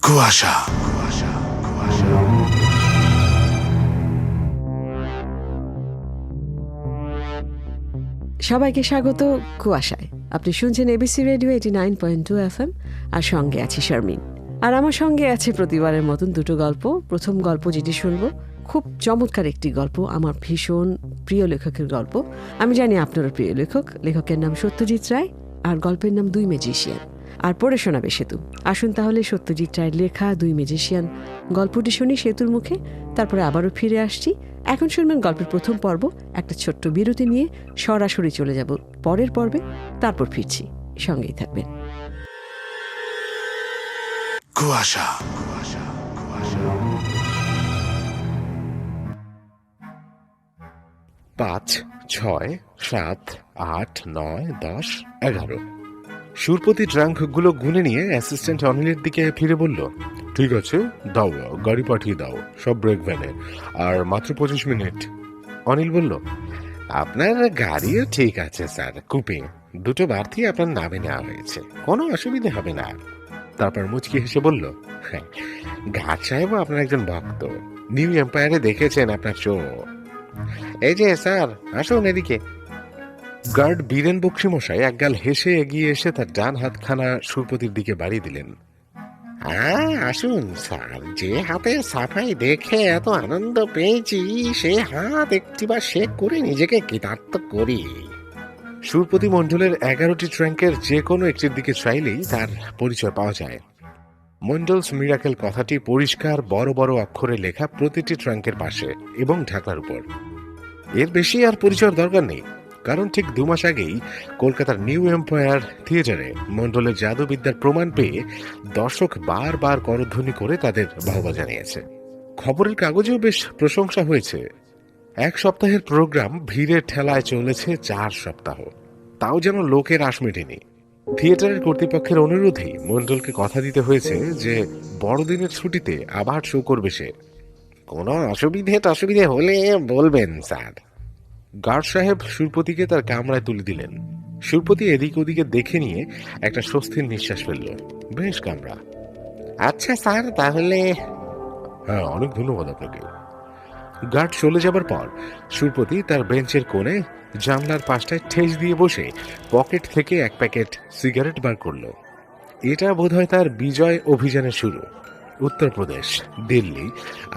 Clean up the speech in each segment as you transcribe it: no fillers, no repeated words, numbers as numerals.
কুয়াশা। সবাইকে স্বাগত কুয়াশায়। আপনি শুনছেন এবিসি রেডিও 89.2 FM, আর সঙ্গে আছি শারমিন। আর আমার সঙ্গে আছে প্রতিবারের মতন দুটো গল্প। প্রথম গল্প যেটি শুনবো খুব চমৎকার একটি গল্প, আমার ভীষণ প্রিয় লেখকের গল্প। আমি জানি আপনারও প্রিয় লেখকের নাম সত্যজিৎ রায়, আর গল্পের নাম দুই ম্যাজিশিয়ান। আর পড়ে শোনাবে সেতু। আসুন তাহলে সত্যজিৎ রায়ের লেখা দুই ম্যাজিশিয়ান গল্পটি শুনি সেতুর মুখে, তারপরে আবারও ফিরে আসছি। এখন শুনবেন গল্পের প্রথম পর্ব। একটা ছোট্ট বিরতি নিয়ে সরাসরি চলে যাব পরের পর্বে, তারপর ফিরছি। সঙ্গেই থাকবেন। কুয়াশা। 5, 6, 7, 8, 9, 10, 11। সুরপতি ট্রাঙ্কগুলো গুনে নিয়ে অ্যাসিস্ট্যান্ট অনিলের দিকে ফিরে বলল, ঠিক আছে, দাও, গাড়ি পাঠিয়ে দাও, সব ব্রেক ভ্যানে, আর মাত্র 25 মিনিট। অনিল বলল, আপনার গাড়িও ঠিক আছে স্যার, কুপিং, দুটো প্রার্থী আপনার নামে নেওয়া হয়েছে, কোনো অসুবিধা হবে না। তারপর মুচকি হেসে বলল, হ্যাঁ, ঘাট সাহেবও আপনার একজন ভক্ত, নিউ এম্পায়ারে দেখেছেন আপনার শো। এই যে স্যার, আসুন এদিকে। গার্ড বীরেন বক্সি মশাই একগাল হেসে এগিয়ে এসে তার ডান হাতখানা সুরপতির দিকে বাড়িয়ে দিলেন। আসুন স্যার, যে হাতে সাফাই দেখে এত আনন্দ পেয়েছি, সে হাত একটিবার শেক করে নিজেকে কৃতার্থ করি। সুরপতি মণ্ডলের 11টি ট্র্যাঙ্কের যে কোনো একটির দিকে চাইলেই তার পরিচয় পাওয়া যায়। মন্ডলস মিরাকেল কথাটি পরিষ্কার বড় বড় অক্ষরে লেখা প্রতিটি ট্রাঙ্কের পাশে এবং ঢাকনার উপর। এর বেশি আর পরিচয়ের দরকার নেই, কারণ ঠিক 2 মাস আগেই কলকাতার নিউ এম্পায়ার থিয়েটারে মন্ডলের জাদুবিদ্যার প্রমাণ পেয়ে দর্শক বারবার করধ্বনি করে তাদের বাহবা জানিয়েছে। খবরের কাগজেও বেশ প্রশংসা হয়েছে। 1 সপ্তাহের প্রোগ্রাম ভিড়ের ঠেলায় চলেছে 4 সপ্তাহ, তাও যেন লোকের আশ মেটেনি। থিয়েটারের কর্তৃপক্ষের অনুরোধেই মন্ডলকে কথা দিতে হয়েছে যে বড়দিনের ছুটিতে আবার শো করবে সে। কোনো অসুবিধে হলে বলবেন স্যার। গার্ড সাহেব সুরপতিকে তার কামরায় তুলে দিলেন। সুরপতি এদিক ওদিকে দেখে নিয়ে একটা স্বস্তির নিঃশ্বাস ফেলল। বেশ কামরা। আচ্ছা স্যার, তাহলে। হ্যাঁ, অনেক ধন্যবাদ আপনাকে। গার্ড চলে যাবার পর সুরপতি তার বেঞ্চের কোণে জানলার পাশটায় ঠেস দিয়ে বসে পকেট থেকে 1 প্যাকেট সিগারেট বার করলো। এটা বোধহয় তার বিজয় অভিযানের শুরু। উত্তরপ্রদেশ, দিল্লি,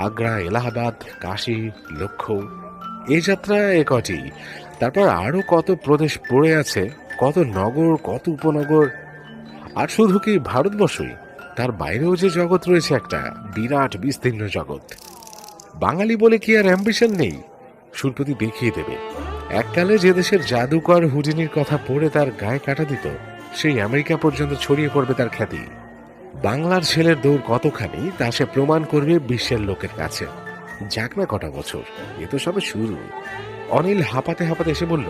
আগ্রা, এলাহাবাদ, কাশী, লক্ষ্ণৌ, এই যাত্রা কটি। তারপর আরো কত প্রদেশ পড়ে আছে, কত নগর, কত উপনগর। আর শুধু কি ভারতবর্ষই, তার বাইরেও যে জগৎ রয়েছে, একটা বিরাট বিস্তীর্ণ জগৎ। বাঙালি বলে কি আর অ্যাম্বিশন নেই? সুরপতি দেখিয়ে দেবে। এককালে যে দেশের জাদুকর হুডিনির কথা পড়ে তার গায়ে কাটা দিত, সেই আমেরিকা পর্যন্ত ছড়িয়ে পড়বে তার খ্যাতি। বাংলার ছেলের দৌড় কতখানি তা সে প্রমাণ করবে বিশ্বের লোকের কাছে। যাক না কটা বছর, এ তো সবে শুরু। অনিল হাঁপাতে হাঁপাতে এসে বলল,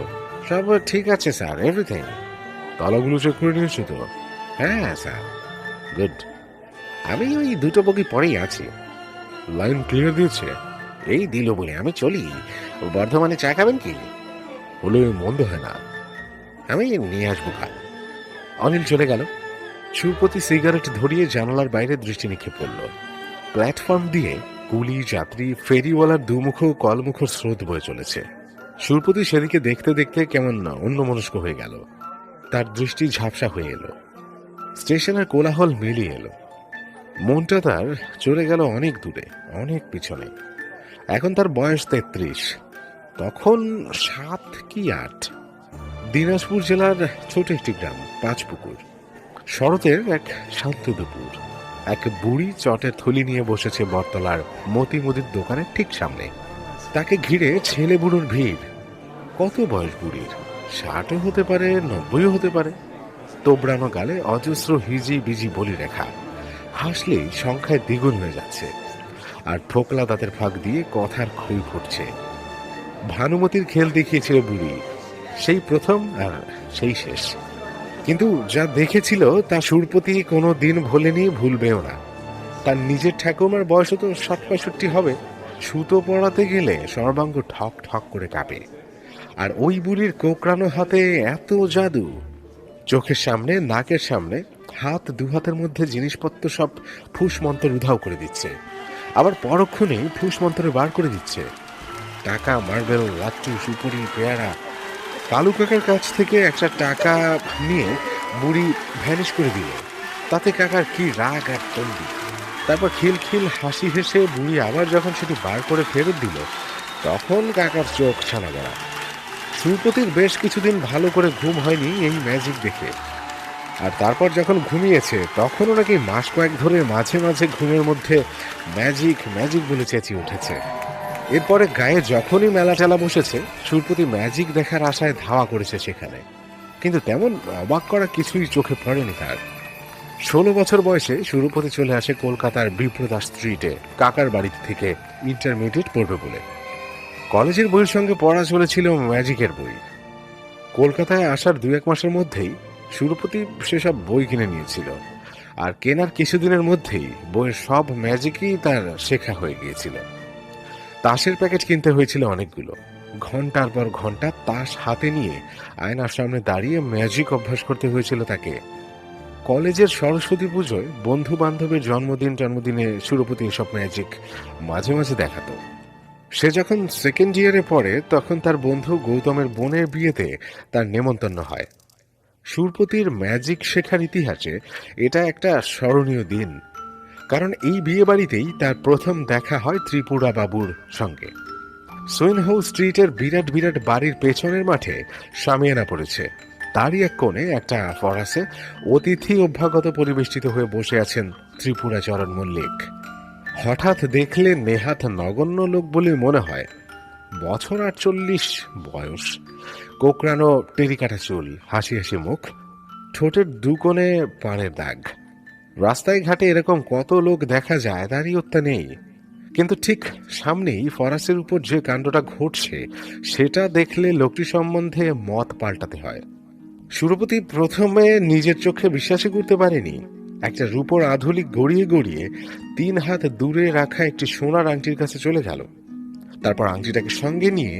সব ঠিক আছে স্যার, এভরিথিং। তলাগুলো চেক করে নিয়েছি তো? হ্যাঁ স্যার। গুড। আমি ওই 2টো বগি পরেই আছি। লাইন ক্লিয়ার দিয়েছে? এই দিল বলে আমি চলি। বর্ধমানে চা খাবেন কি? বলে মন্দ হয় না, আমি নিয়ে আসবো কাল। অনিল চলে গেল। সুরপতি সিগারেট ধরিয়ে জানালার বাইরে দৃষ্টি নিক্ষেপ করল। প্ল্যাটফর্ম দিয়ে কুলি, যাত্রী, ফেরিওয়ালার দুমুখ কলমুখ স্রোত বয়ে চলেছে। সুরপতি সেদিকে দেখতে দেখতে কেমন অন্যমনস্ক হয়ে গেল। তার দৃষ্টি ঝাপসা হয়ে এলো। স্টেশনের কোলাহল মিলিয়ে এলো। মনটা তার চলে গেল অনেক দূরে, অনেক পিছনে। এখন তার বয়স 33, তখন 7 কি 8। দিনাজপুর জেলার ছোট একটি গ্রাম, 5 পুকুর। শরতের এক শান্ত দুপুর। এক বুড়ি চটের থলি নিয়ে বসেছে বটতলার মতি মুদির দোকানের ঠিক সামনে। তাকে ঘিরে ছেলে বুড়োর ভিড়। কত বয়স বুড়ির? 60ও হতে পারে, 90ও হতে পারে। তোবড়ানো গালে অজস্র হিজি বিজি বলি রেখা, হাসলেই সংখ্যায় দ্বিগুণ হয়ে যাচ্ছে। আর ফোকলা দাঁতের ফাঁক দিয়ে কথার খই ফুটছে। ভানুমতির খেল দেখিয়েছিল বুড়ি, সেই প্রথম আর সেই শেষ। কিন্তু যা দেখেছিল তা সুরপতি কোনো দিন ভোলেনি, ভুলবেও না। তার নিজের ঠাকুমার বয়স তো 60-65 হবে। সুতো পড়াতে গেলে সর্বাঙ্গ ঠক ঠক করে কাঁপে। আর ওই বুড়ির কোকড়ানো হাতে এত জাদু। চোখের সামনে, নাকের সামনে হাত দু হাতের মধ্যে জিনিসপত্র সব ফুস মন্ত্র উধাও করে দিচ্ছে, আবার পরক্ষণেই ফুস মন্ত্রে বার করে দিচ্ছে। টাকা, মার্বেল, লাট্টু, সুপুরি, পেয়ারা। কালু কাকার কাছ থেকে একটা টাকা নিয়ে বুড়ি ভ্যানিশ করে দিল। তাতে কাকার কি রাগ আর তন্দি। তারপর খিলখিল হাসি হেসে বুড়ি আবার যখন সেটি বার করে ফেরত দিল, তখন কাকার চোখ ছানা গড়া। সুরপতির বেশ কিছুদিন ভালো করে ঘুম হয়নি এই ম্যাজিক দেখে। আর তারপর যখন ঘুমিয়েছে, তখনও নাকি মাস কয়েক ধরে মাঝে মাঝে ঘুমের মধ্যে ম্যাজিক ম্যাজিক বলে চেঁচিয়ে উঠেছে। এরপরে গায়ে যখনই মেলা টেলা বসেছে, সুরপতি ম্যাজিক দেখার আশায় ধাওয়া করেছে সেখানে। কিন্তু তেমন অবাক করা কিছুই চোখে পড়েনি তার। 16 বছর বয়সে সুরপতি চলে আসে কলকাতার বিপ্রদাস স্ট্রিটে কাকার বাড়ি থেকে ইন্টারমিডিয়েট পড়বে বলে। কলেজের বইয়ের সঙ্গে পড়া চলেছিল ম্যাজিকের বই। কলকাতায় আসার 2-1 মাসের মধ্যেই সুরপতি সেসব বই কিনে নিয়েছিল। আর কেনার কিছুদিনের মধ্যেই বইয়ের সব ম্যাজিকই তার শেখা হয়ে গিয়েছিল। তাসের প্যাকেট কিনতে হয়েছিল অনেকগুলো। ঘন্টার পর ঘন্টা তাস হাতে নিয়ে আয়নার সামনে দাঁড়িয়ে ম্যাজিক অভ্যাস করতে হয়েছিল তাকে। কলেজের সরস্বতী পুজোয় বন্ধু বান্ধবের জন্মদিনে সুরপতি এসব ম্যাজিক মাঝে মাঝে দেখাতো। সে যখন সেকেন্ড ইয়ারে পড়ে, তখন তার বন্ধু গৌতমের বোনের বিয়েতে তার নেমন্তন্ন হয়। সুরপতির ম্যাজিক শেখার ইতিহাসে এটা একটা স্মরণীয় দিন, কারণ এই বিয়ে বাড়িতেই তার প্রথম দেখা হয় ত্রিপুরা বাবুর সঙ্গে। সুইনহো স্ট্রিটের বিরাট বিরাট বাড়ির পেছনের মাঠে শামিয়ানা পড়েছে। তারই এক কোণে একটা ফরাসে অতিথি অভ্যাগত পরিবেষ্টিত হয়ে বসে আছেন ত্রিপুরা চরণ মল্লিক। হঠাৎ দেখলে নেহাত নগণ্য লোক বলে মনে হয়। বছর 48 বয়স, কোকড়ানো টেরিকাটা চুল, হাসি হাসি মুখ, ঠোঁটের দুকোণে পানের দাগ। রাস্তায় ঘাটে এরকম কত লোক দেখা যায় তার ইয়ত্তা নেই। কিন্তু ঠিক সামনেই ফরাসের উপর যে কাণ্ডটা ঘটছে, সেটা দেখলে লোকটি সম্বন্ধে মত পাল্টাতে হয়। সুরপতি প্রথমে নিজের চোখে বিশ্বাসই করতে পারেনি। একটা রূপোর আধুলিক গড়িয়ে গড়িয়ে 3 হাত দূরে রাখা একটি সোনার আংটির কাছে চলে গেল। তারপর আংটিটাকে সঙ্গে নিয়ে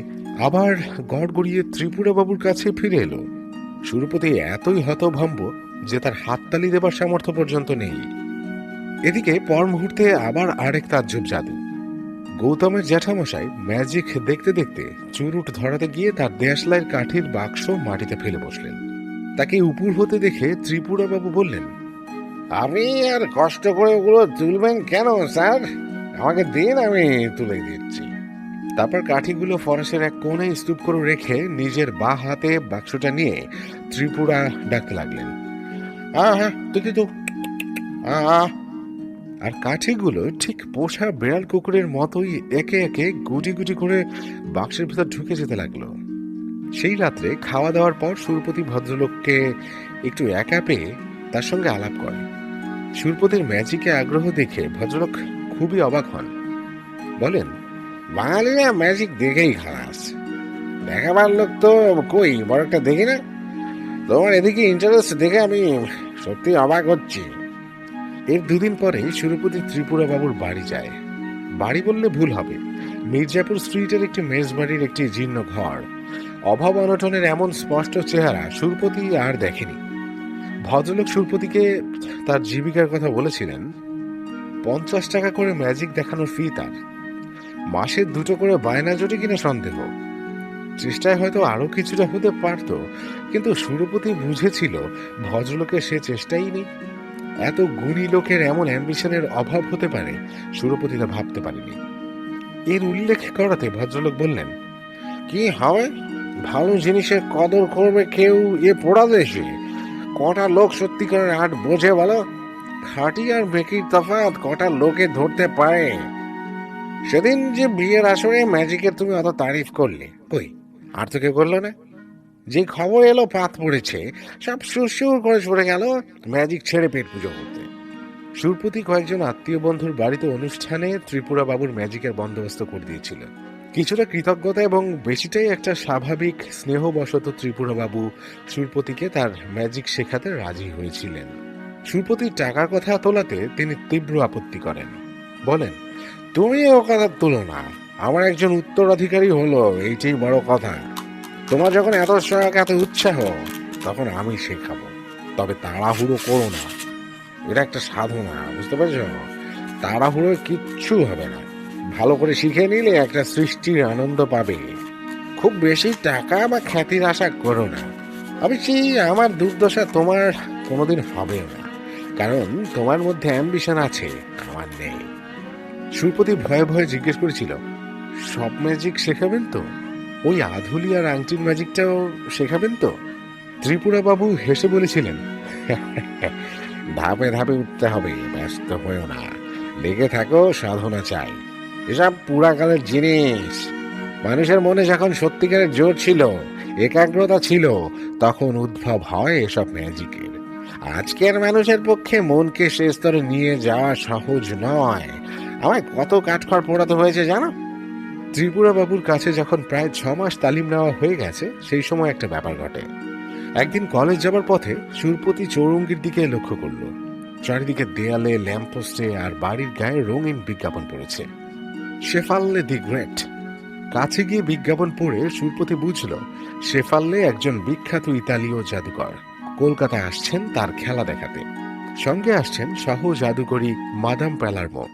আবার গড় গড়িয়ে ত্রিপুরা বাবুর কাছে ফিরে এলো। সুরপতি এতই হতভম্ব যে তার হাততালি দেবার সামর্থ্য পর্যন্ত নেই। এদিকে পর মুহূর্তে আবার আরেক তাজ্জব জাদু। গৌতমের জ্যাঠামশাই ম্যাজিক দেখতে দেখতে চুরুট ধরাতে গিয়ে তার দেশলাইয়ের কাঠির বাক্স মাটিতে ফেলে বসলেন। তাকে উপর হতে দেখে ত্রিপুরা বাবু বললেন, আপনি আর কষ্ট করে ওগুলো তুলবেন কেন স্যার? আমাকে দিন, আমি তুলে দিচ্ছি। তারপর কাঠিগুলো ফরাসের এক কোণে স্তূপ করে রেখে নিজের বা হাতে বাক্সটা নিয়ে ত্রিপুরা ডাকতে লাগলেন, হ্যাঁ তুই তো। আর কাঠিগুলো ঠিক পোষা বিড়াল কুকুরের মতোই একে একে গুটি গুটি করে বাক্সের ভেতর ঢুকে যেতে লাগলো। সেই রাত্রে খাওয়া দাওয়ার পর সুরপতি ভদ্রলোককে একটু একা পেয়ে তার সঙ্গে আলাপ করে। সুরপতির ম্যাজিকে আগ্রহ দেখে ভদ্রলোক খুবই অবাক হন। বলেন, বাঙালিরা ম্যাজিক দেখেই খালাস, দেখাবার লোক তো কই বড় একটা দেখি না। তোমার এদিকে ইন্টারেস্ট দেখে আমি সত্যি অবাক হচ্ছি। এর 2 দিন পরে সুরপতি ত্রিপুরা বাবুর বাড়ি যায়। বাড়ি বললে ভুল হবে, মির্জাপুর স্ট্রিটের একটি মেজবাড়ির একটি জীর্ণ ঘর। অভাব অনটনের এমন স্পষ্ট চেহারা সুরপতি আর দেখেনি। ভদ্রলোক সুরপতিকে তার জীবিকার কথা বলেছিলেন। 50 টাকা করে ম্যাজিক দেখানোর ফি তার। মাসে 2টো করে বায়না জোটে কিনা সন্দেহ। চেষ্টায় হয়তো আরো কিছুটা হতে পারত, কিন্তু সুরপতি বুঝেছিল ভদ্রলোকের সে চেষ্টাই নেই। এত গুণী লোকের এমন অ্যাম্বিশনের অভাব হতে পারে, সুরপতি তা ভাবতে পারেনি। এর উল্লেখ করাতে ভদ্রলোক বললেন, কি হবে, ভালো জিনিসের কদর করবে কেউ এ পোড়া দেশে? কটা লোক সত্যিকারের আর্ট বোঝে বলো? খাঁটি আর বেকির তফাৎ কটা লোকে ধরতে পারে? সেদিন যে বিয়ের আসরে ম্যাজিকের তুমি অত তারিফ করলে, কই আর তো কেউ করলো না? যে খবর এলো পাত পড়েছে, সব সুর করে সরে গেল ম্যাজিক ছেড়ে পেট পুজো করতে। সুরপতি কয়েকজন আত্মীয় বন্ধুর বাড়িতে অনুষ্ঠানে ত্রিপুরা বাবুর ম্যাজিকের বন্দোবস্ত করে দিয়েছিল। কিছুটা কৃতজ্ঞতা এবং বেশিটাই একটা স্বাভাবিক স্নেহবশত ত্রিপুরা বাবু সুরপতিকে তার ম্যাজিক শেখাতে রাজি হয়েছিলেন। সুরপতির টাকার কথা তোলাতে তিনি তীব্র আপত্তি করেন। বলেন, তুমি ও কথা তুলো না, আমার একজন উত্তরাধিকারী হলো, এইটাই বড় কথা। তোমার যখন এত শখ, এত উৎসাহ, তখন আমি শেখাবো, তবে তাড়াহুড়ো করো না। এটা একটা সাধনা, বুঝতে পারছো? তাড়াহুড়ো কিচ্ছু হবে না। ভালো করে শিখে নিলে একটা সৃষ্টির আনন্দ পাবে। খুব বেশি টাকা বা খ্যাতির আশা করো না। অবশ্যই আমার দুর্দশা তোমার কোনোদিন হবে না, কারণ তোমার মধ্যে অ্যাম্বিশন আছে, আমার নেই। সুরপতি ভয়ে ভয়ে জিজ্ঞেস করেছিল, সব ম্যাজিক শেখাবেন তো? ওই আধুলি আর আংটির ম্যাজিকটাও শেখাবেন তো? ত্রিপুরা বাবু হেসে বলেছিলেন, ধাপে ধাপে উঠতে হবে, ব্যস্ত হয়েও না, লেগে থাকো, সাধনা চাই। এসব পুরাকালের জিনিস। মানুষের মনে যখন সত্যিকারের জোর ছিল, একাগ্রতা ছিল, তখন উদ্ভব হয় এসব ম্যাজিকের। আজকের মানুষের পক্ষে মনকে সে স্তরে নিয়ে যাওয়া সহজ নয়। আমায় কত কাঠখড় পোড়াতে হয়েছে জানো? ত্রিপুরা বাবুর কাছে যখন প্রায় 6 মাস তালিম নেওয়া হয়ে গেছে, সেই সময় একটা ব্যাপার ঘটে। একদিন কলেজ যাবার পথে সুরপতি চৌরঙ্গির দিকে লক্ষ্য করল। চারিদিকে দেয়ালে, ল্যাম্পপোস্টে আর বাড়ির গায়ে রঙিন বিজ্ঞাপন পড়েছে, শেফাল্লে দি গ্রেট। কাছে গিয়ে বিজ্ঞাপন পড়ে সুরপতি বুঝল শেফাল্লে একজন বিখ্যাত ইতালীয় জাদুকর কলকাতায় আসছেন তার খেলা দেখাতে। সঙ্গে আসছেন সহ জাদুকরী মাদাম প্যালারমো।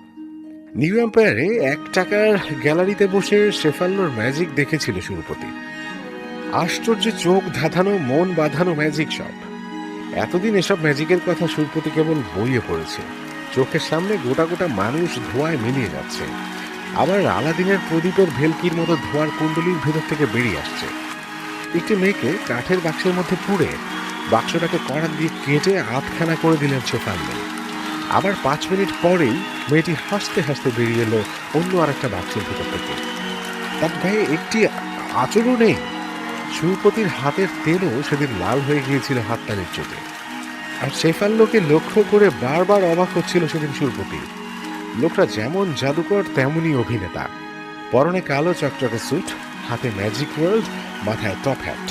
নিউ এম্পায়ারে 1 টাকার গ্যালারিতে বসে শেফাল্লোর ম্যাজিক দেখেছিল সুরপতি। আশ্চর্য, চোখ ধাঁধানো, মন বাঁধানো ম্যাজিক সব। এতদিন এসব ম্যাজিকের কথা সুরপতি কেবল বইয়ে পড়েছে। চোখের সামনে গোটা গোটা মানুষ ধোঁয়ায় মিলিয়ে যাচ্ছে, আবার আলাদিনের প্রদীপের ভেলকির মতো ধোঁয়ার কুণ্ডলির ভেতর থেকে বেরিয়ে আসছে। একটি মেয়েকে কাঠের বাক্সের মধ্যে পুড়ে বাক্সটাকে কড়া দিয়ে কেটে আধখানা করে দিলেন শেফাল্লে। আবার 5 মিনিট পরেই মেয়েটি হাসতে হাসতে বেরিয়ে এলো অন্য আরেকটা বাক্সের ভেতর থেকে। তার গায়ে একটি আঁচড়ও নেই। সুরপতির হাতের তেলও সেদিন লাল হয়ে গিয়েছিল হাততালির চোটে। আর শেফাল্লোকে লক্ষ্য করে বারবার অবাক হচ্ছিল সেদিন সুরপতি। লোকটা যেমন জাদুকর তেমনই অভিনেতা। পরনে কালো চকচকে স্যুট, হাতে ম্যাজিক ওয়ার্ল্ড, মাথায় টপ হ্যাট।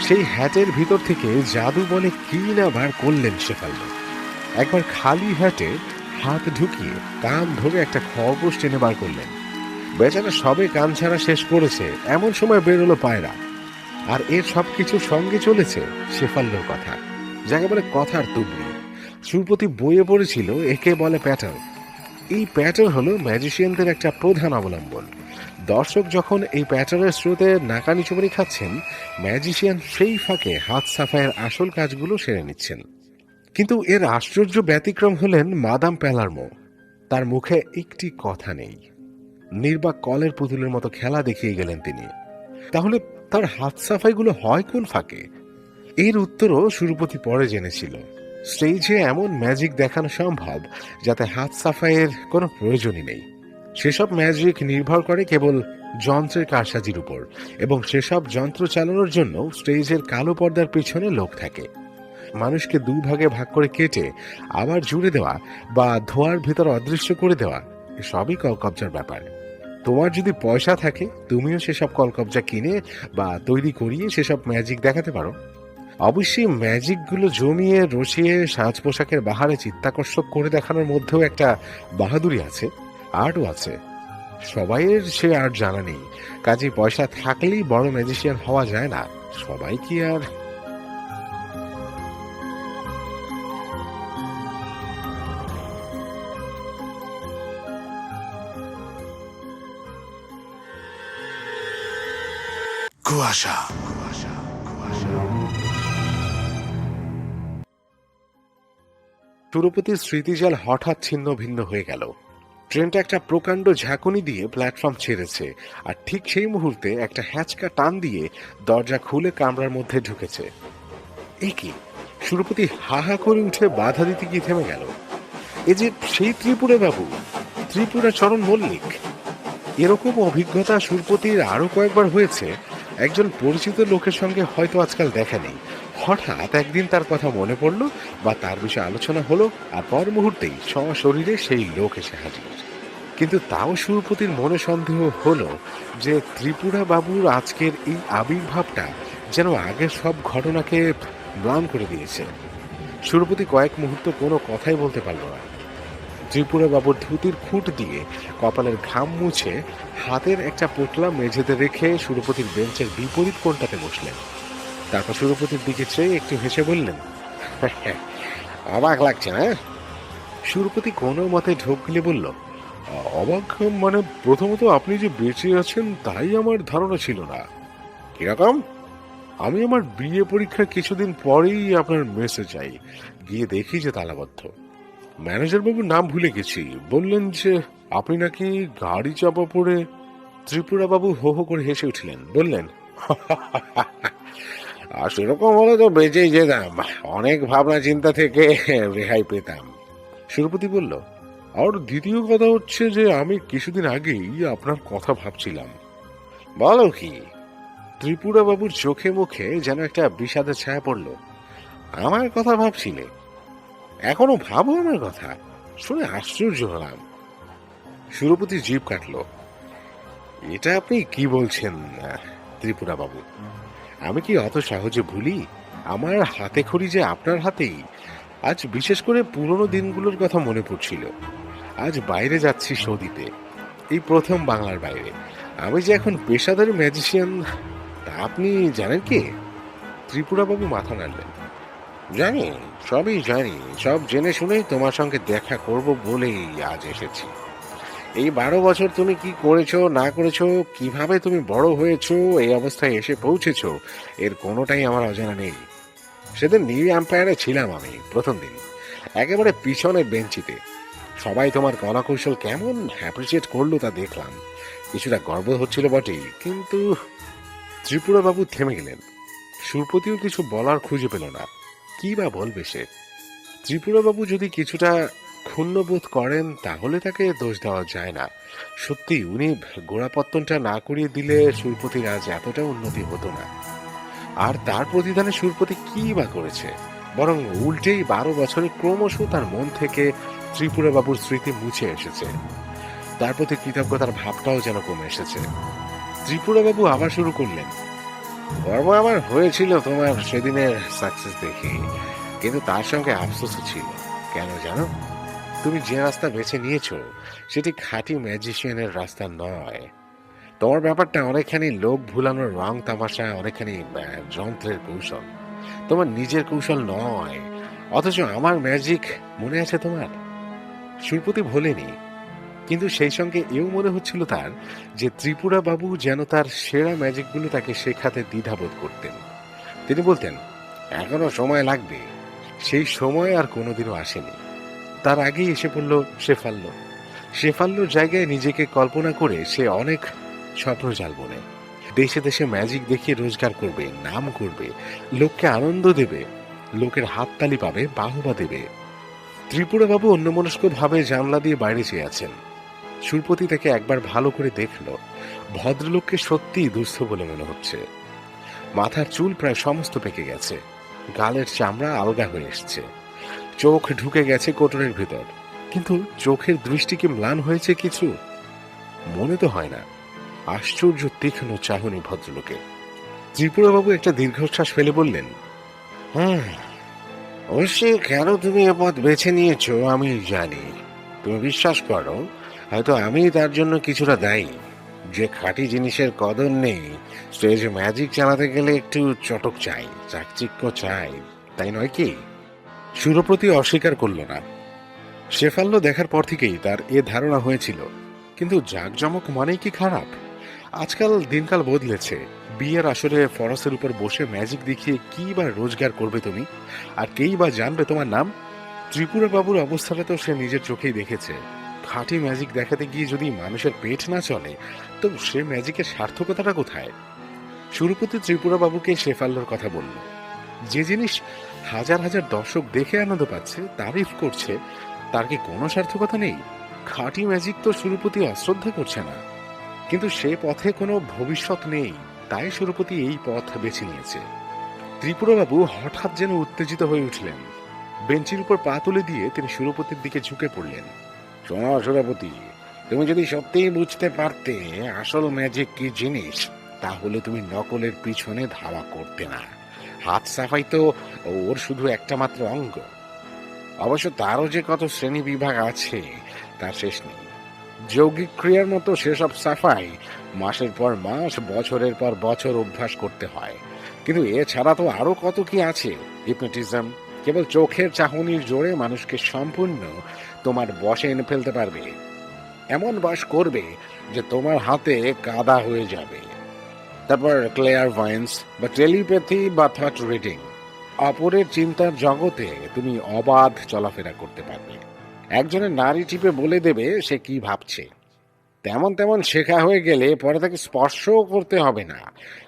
সেই হ্যাটের ভিতর থেকে জাদু বলে কি না বার করলেন শেফাল্লো। একবার খালি হ্যাটে হাত ঢুকিয়ে কান ধরে একটা খরগোশ টেনে বার করলেন। বেচারা সবে কান ছাড়া শেষ করেছে, এমন সময় বেরোলো পায়রা। আর এর সবকিছু সঙ্গে চলেছে শেফাল্লোর কথা, যাকে বলে কথার তুবড়ি। সুরপতি বইয়ে পড়েছিল একে বলে প্যাটার্ন। এই প্যাটার্ন হলো ম্যাজিশিয়ানদের একটা প্রধান অবলম্বন। দর্শক যখন এই প্যাটার্নের স্রোতে নাকানি চুমানি খাচ্ছেন, ম্যাজিশিয়ান সেই ফাঁকে হাত সাফাইয়ের আসল কাজগুলো সেরে নিচ্ছেন। কিন্তু এর আশ্চর্য ব্যতিক্রম হলেন মাদাম প্যালারমো। তার মুখে একটি কথা নেই। নির্বাক কলের পুতুলের মতো খেলা দেখিয়ে গেলেন তিনি। তাহলে তার হাত সাফাইগুলো হয় কোন ফাঁকে? এর উত্তরও সুরপতি পরে জেনেছিল। স্টেজে এমন ম্যাজিক দেখানো সম্ভব যাতে হাত সাফাইয়ের কোনো প্রয়োজনই নেই। সেসব ম্যাজিক নির্ভর করে কেবল যন্ত্রের কারসাজির উপর, এবং সেসব যন্ত্র চালানোর জন্য স্টেজের কালো পর্দার পিছনে লোক থাকে। মানুষকে 2 ভাগে ভাগ করে কেটে আবার জুড়ে দেওয়া বা ধোঁয়ার ভিতর অদৃশ্য করে দেওয়া, সবই কলকবজার ব্যাপার। তোমার যদি পয়সা থাকে, তুমিও সেসব কলকবজা কিনে বা তৈরি করিয়ে সেসব ম্যাজিক দেখাতে পারো। অবশ্যই ম্যাজিকগুলো জমিয়ে রসিয়ে সাজ পোশাকের বাহারে চিত্তাকর্ষক করে দেখানোর মধ্যেও একটা বাহাদুরি আছে, আর্টও আছে। সবাইয়ের সে আর্ট জানা নেই, কাজে পয়সা থাকলেই বড় ম্যাজিশিয়ান হওয়া যায় না। সবাই কি আর কুয়াশা। সুরপতির স্মৃতিজাল হঠাৎ ছিন্ন ভিন্ন হয়ে গেল। ট্রেনটা একটা প্রকাণ্ড ঝাঁকুনি দিয়ে প্ল্যাটফর্ম ছেড়েছে, আর ঠিক সেই মুহূর্তে একটা হ্যাচকা টান দিয়ে দরজা খুলে কামরার মধ্যে ঢুকেছে। এ কি? সুরপতি হা হা করে উঠে বাধা দিতে গিয়ে থেমে গেল। এ যে সেই ত্রিপুরা বাবু, ত্রিপুরা চরণ মল্লিক। এরকম অভিজ্ঞতা সুরপতির আরো কয়েকবার হয়েছে। একজন পরিচিত লোকের সঙ্গে হয়তো আজকাল দেখা নেই, হঠাৎ একদিন তার কথা মনে পড়লো বা তার বিষয়ে আলোচনা হলো, আর পর মুহূর্তেই সশরীরে সেই লোক এসে হাজির। কিন্তু তাও সুরপতির মনে সন্দেহ হলো যে ত্রিপুরা বাবুর আজকের এই আবির্ভাবটা যেন আগের সব ঘটনাকে ম্লান করে দিয়েছে। সুরপতি কয়েক মুহূর্ত কোনো কথাই বলতে পারল না। ত্রিপুরা বাবুর ধুতির খুঁট দিয়ে কপালের ঘাম মুছে হাতের একটা পোটলা মেঝেতে রেখে সুরপতির বেঞ্চের বিপরীত কোণটাতে বসলেন। তারপর সুরপতির দিকে চেয়ে একটু হেসে বললেন, অবাক লাগছে না? সুরপতি কোনো মতে ঢোক গিলে বলল, অবাক মানে প্রথমত আপনি যে বেঁচে আছেন তাই আমার ধারণা ছিল না। কিরকম? আমি আমার বিয়ে পরীক্ষার কিছুদিন পরেই আপনার মেসে যাই, গিয়ে দেখি যে তালাবদ্ধ। ম্যানেজার বাবুর নাম ভুলে গেছি, বললেন যে আপনি নাকি গাড়ি চাপা পড়ে। ত্রিপুরা বাবু হো হো করে হেসে উঠলেন, বললেন, আর সেরকম হলে তো বেঁচেই যেতাম, অনেক ভাবনা চিন্তা থেকে রেহাই পেতাম। সুরপতি বলল, আর দ্বিতীয় কথা হচ্ছে যে আমি কিছুদিন আগেই আপনার কথা ভাবছিলাম। বলো কি? ত্রিপুরা বাবুর চোখে মুখে যেন একটা বিষাদের ছায়া পড়ল। আমার কথা ভাবছিলে? এখনো ভাবো আমার কথা? শুনে আশ্চর্য হলাম। সুরপতি জিভ কাটল। এটা আপনি কি বলছেন ত্রিপুরা বাবু? আমি কি অত সহজে ভুলি? আমার হাতে খড়ি যে আপনার হাতেই। আজ বিশেষ করে পুরনো দিনগুলোর কথা মনে পড়ছিল। আজ বাইরে যাচ্ছি শো দিতে, এই প্রথম বাংলার বাইরে। আমি যে এখন পেশাদারি ম্যাজিশিয়ান তা আপনি জানেন কি? ত্রিপুরা বাবু মাথা নাড়লেন। জানি, সবই জানি। সব জেনে শুনেই তোমার সঙ্গে দেখা করব বলেই আজ এসেছি। এই 12 বছর তুমি কি করেছো না করেছো, কিভাবে তুমি বড় হয়েছো, এই অবস্থায় এসে পৌঁছেছো, এর কোনোটাই আমার অজানা নেই। সেদিন নিউ এম্পায়ারে ছিলাম আমি প্রথম দিন, একেবারে পিছনের বেঞ্চিতে। সবাই তোমার কলাকৌশল কেমন অ্যাপ্রিসিয়েট করলো তা দেখলাম। কিছুটা গর্ব হচ্ছিল বটেই, কিন্তু ত্রিপুরা বাবু থেমে গেলেন। সুরপতিও কিছু বলার খুঁজে পেল না। কি বা বলবে সে? ত্রিপুরা বাবু যদি কিছুটা ক্ষুণ্ণবোধ করেন তাহলে তাকে দোষ দেওয়া যায় না। সত্যি উনি গোড়াপত্তনটা না করিয়ে দিলে সুরপতির আজ এতটা উন্নতি হতো না। আর তার প্রতিদানে সুরপতি কি বা করেছে? বরং উল্টেই 12 বছরে ক্রমশ তার মন থেকে ত্রিপুরা বাবুর স্মৃতি মুছে এসেছে। তার প্রতি কৃতজ্ঞতার ভাবটাও যেন কমে এসেছে। ত্রিপুরা বাবু আবার শুরু করলেন, গর্ব আমার হয়েছিল তোমার সেদিনের সাকসেস দেখে, কিন্তু তার সঙ্গে আফসোসও ছিল। কেন জানো? তুমি যে রাস্তা বেছে নিয়েছো সেটি খাঁটি ম্যাজিশিয়ানের রাস্তা নয়। তোমার ব্যাপারটা অনেকখানি লোক ভুলানোর রং তামাশা, অনেকখানি যন্ত্রের কৌশল। তোমার নিজের কৌশল নয়। অথচ আমার ম্যাজিক মনে আছে তোমার? সুরপতি ভোলেনি, কিন্তু সেই সঙ্গে এও মনে হচ্ছিল তার যে ত্রিপুরা বাবু যেন তার সেরা ম্যাজিকগুলো তাকে শেখাতে দ্বিধাবোধ করতেন। তিনি বলতেন, এখনো সময় লাগবে। সেই সময় আর কোনোদিনও আসেনি। তার আগেই এসে পড়ল শেফাল্য। শেফাল্যর জায়গায় নিজেকে কল্পনা করে সে অনেক স্বপ্নজাল বনে দেশে দেশে ম্যাজিক দেখিয়ে রোজগার করবে, নাম করবে, লোককে আনন্দ দেবে, লোকের হাততালি পাবে, বাহবা দেবে। ত্রিপুরা বাবু অন্যমনস্ক ভাবে জানলা দিয়ে বাইরে চেয়ে আছেন। সুরপতি তাকে একবার ভালো করে দেখল। ভদ্রলোককে সত্যি দুস্থ বলে মনে হচ্ছে। মাথার চুল প্রায় সমস্ত পেকে গেছে, গালের চামড়া আলগা হয়ে এসছে, চোখ ঢুকে গেছে কোটরের ভিতর। কিন্তু চোখের দৃষ্টি কি ম্লান হয়েছে কিছু? মনে তো হয় না। আশ্চর্য তীক্ষ্ণ চাহনি ভদ্রলোকে। ত্রিপুরা বাবু একটা দীর্ঘশ্বাস ফেলে বললেন, অবশ্যই কেন তুমি এ পথ বেছে নিয়েছো আমি জানি। তুমি বিশ্বাস করো, হয়তো আমি তার জন্য কিছুটা দায়ী। যে খাঁটি জিনিসের কদর নেই, স্টেজে ম্যাজিক চালাতে গেলে একটু চটক চাই, চাকচিক্য চাই, তাই নয় কি? সুরপ্রতি অস্বীকার করল না। শেফাল্য দেখার পর থেকেই তার এ ধারণা হয়েছিল। কিন্তু জাঁকজমক মানেই কি খারাপ? আজকাল দিনকাল বদলেছে। বিয়ের আসরে ফরসের উপর বসে ম্যাজিক দেখিয়ে কি বা রোজগার করবে তুমি? আর কেই বা জানবে তোমার নাম? ত্রিপুরা বাবুর অবস্থাটা তো সে নিজের চোখেই দেখেছে। খাঁটি ম্যাজিক দেখাতে গিয়ে যদি মানুষের পেট না চলে, তো সে ম্যাজিকের সার্থকতাটা কোথায়? সুরপতি ত্রিপুরা বাবুকে শেফাল্যর কথা বলল। যে জিনিস হাজার হাজার দর্শক দেখে আনন্দ পাচ্ছে, তারিফ করছে, তার কি কোনো সার্থকতা নেই? খাঁটি ম্যাজিক তো সুরপতি অশ্রদ্ধা করছে না, কিন্তু সে পথে কোনো ভবিষ্যৎ নেই। তাই সুরপতি এই পথ বেছে নিয়েছে। ত্রিপুরাবাবু হঠাৎ যেন উত্তেজিত হয়ে উঠলেন। বেঞ্চির উপর পা তুলে দিয়ে তিনি সুরপতির দিকে ঝুঁকে পড়লেন। শোনো সুরপতি, তুমি যদি সত্যিই বুঝতে পারতে আসল ম্যাজিক কি জিনিস, তাহলে তুমি নকলের পিছনে ধাওয়া করতে না। হাত সাফাই তো ওর শুধু একটা মাত্র অঙ্গ। অবশ্য তারও যে কত শ্রেণী বিভাগ আছে তার শেষ নেই। যৌগিক ক্রিয়ার মতো সেসব সাফাই মাসের পর মাস, বছরের পর বছর অভ্যাস করতে হয়। কিন্তু এছাড়া তো আরো কত কি আছে, হিপনোটিজম, কেবল চোখের চাহনির জোরে মানুষকে সম্পূর্ণ তোমার বশে এনে ফেলতে পারবে। এমন বশ করবে যে তোমার হাতে কাদা হয়ে যাবে। তারপর ক্লেয়ারভয়েন্স বা টেলিপ্যাথি বা থট রিডিং, অপরের চিন্তার জগতে তুমি অবাধ চলাফেরা করতে পারবে। একজনের নাড়ি টিপে বলে দেবে সে কি ভাবছে। তেমন তেমন শেখা হয়ে গেলে পরে তাকে স্পর্শও করতে হবে না।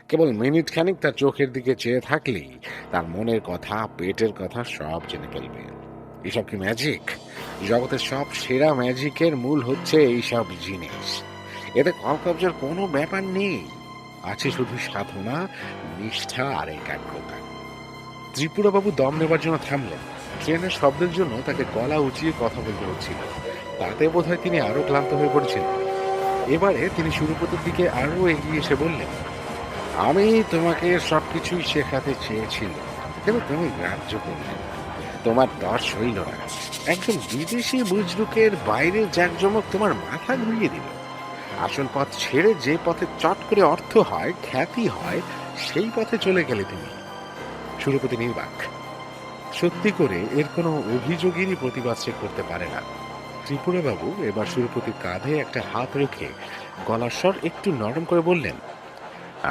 কেবল মিনিট খানিক তার চোখের দিকে চেয়ে থাকলেই তার মনের কথা, পেটের কথা সব জেনে ফেলবে। এসব কি ম্যাজিক? জগতের সব সেরা ম্যাজিকের মূল হচ্ছে এইসব জিনিস। এতে কলকবজার কোনো ব্যাপার নেই, আছে শুধু সাধনা, নিষ্ঠা আর একাগ্রতা। ত্রিপুরাবাবু দম নেবার জন্য থামলেন। ট্রেনের শব্দের জন্য তাকে গলা উঁচিয়ে কথা বলতে হচ্ছিল। তাতে বোধহয় তিনি আরো ক্লান্ত হয়ে পড়েছিলেন। এবারে তিনি সুরপতির দিকে আরো এগিয়ে এসে বললেন, আমি তোমাকে সবকিছুই শেখাতে চেয়েছিলাম, কিন্তু তুমি গ্রাহ্য করলে। তোমার দশ হইল না। একজন বিদেশি বুজরুকের বাইরের জাঁকজমক তোমার মাথা ঘুরিয়ে দিল। আসল পথ ছেড়ে যে পথে চট করে অর্থ হয়, খ্যাতি হয়, সেই পথে চলে গেলে তুমি। সুরপতি নির্বাক। সত্যি করে এর কোনো অভিযোগেরই প্রতিবাদ সে করতে পারে না। ত্রিপুরাবাবু এবার সুরপতির কাঁধে একটা হাত রেখে গলার স্বর একটু নরম করে বললেন,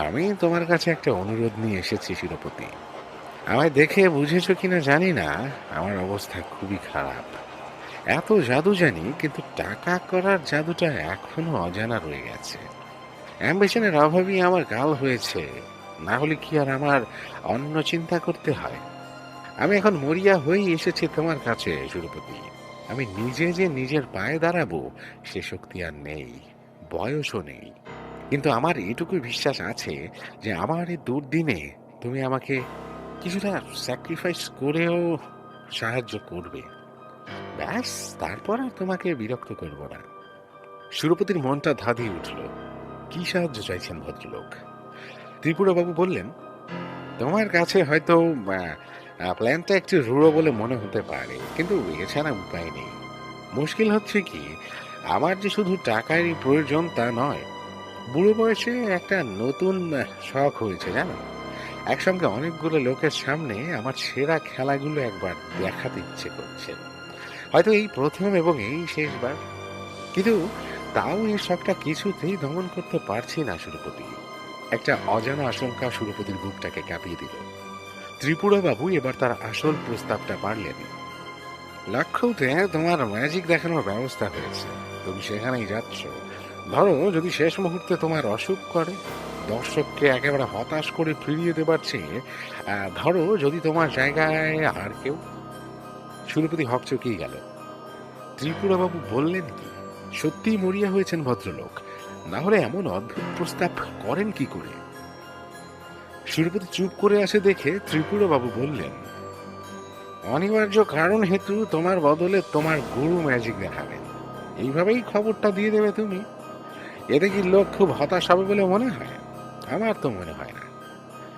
আমি তোমার কাছে একটা অনুরোধ নিয়ে এসেছি সুরপতি। আমায় দেখে বুঝেছো কিনা জানি না, আমার অবস্থা খুবই খারাপ। এত জাদু জানি, কিন্তু টাকা করার জাদুটা এখনো অজানা রয়ে গেছে। অ্যাম্বিশনের অভাবই আমার গাল হয়েছে, না হলে কি আর আমার অন্য চিন্তা করতে হয়? আমি এখন মরিয়া হয়েই এসেছি তোমার কাছে সুরপতি। আমি নিজে যে নিজের পায়ে দাঁড়াবো সে শক্তি আর নেই, বয়সও নেই। কিন্তু আমার এটুকু বিশ্বাস আছে যে আমার এই দুর্দিনে তুমি আমাকে কিছুটা স্যাক্রিফাইস করেও সাহায্য করবে। ব্যাস, তারপর আর তোমাকে বিরক্ত করব না। সুরপতির মনটা ধাঁধিয়ে উঠল। কি সাহায্য চাইছেন ভদ্রলোক? ত্রিপুরাবাবু বললেন, তোমার কাছে হয়তো প্ল্যানটা একটু রূঢ় বলে মনে হতে পারে, কিন্তু এছাড়া উপায় নেই। মুশকিল হচ্ছে কি, আমার যে শুধু টাকারই প্রয়োজন তা নয়। বুড়ো বয়সে একটা নতুন শখ হয়েছে জানো। একসঙ্গে অনেকগুলো লোকের সামনে আমার সেরা খেলাগুলো একবার দেখাতে ইচ্ছে করছে। হয়তো এই প্রথম এবং এই শেষবার। কিন্তু তাও এই শখটা কিছুতেই দমন করতে পারছি না সুরপতি। একটা অজানা আশঙ্কা সুরপতির বুকটাকে কাঁপিয়ে দিল। ত্রিপুরাবাবু এবার তার আসল প্রস্তাবটা পারলেন। লক্ষ্যতে তোমার ম্যাজিক দেখানোর ব্যবস্থা হয়েছে, তুমি সেখানেই যাচ্ছ। ধরো যদি শেষ মুহূর্তে তোমার অসুখ করে, দর্শককে একেবারে হতাশ করে ফিরিয়ে দেবার চেয়ে ধরো যদি তোমার জায়গায় আর কেউ। সুরপতি হকচকিয়ে গেল। ত্রিপুরাবাবু বললেন কি? সত্যিই মরিয়া হয়েছেন ভদ্রলোক, না হলে এমন অদ্ভুত প্রস্তাব করেন কি করে? সুরপতি চুপ করে আসে দেখে ত্রিপুরাবাবু বললেন, অনিবার্য কারণ হেতু তোমার বদলে তোমার গুরু ম্যাজিক দেখাবেন। এইভাবেই খবরটা দিয়ে দেবে তুমি। এতে কি লোক খুব হতাশ হবে বলে মনে হয়? আমার তো মনে হয় না।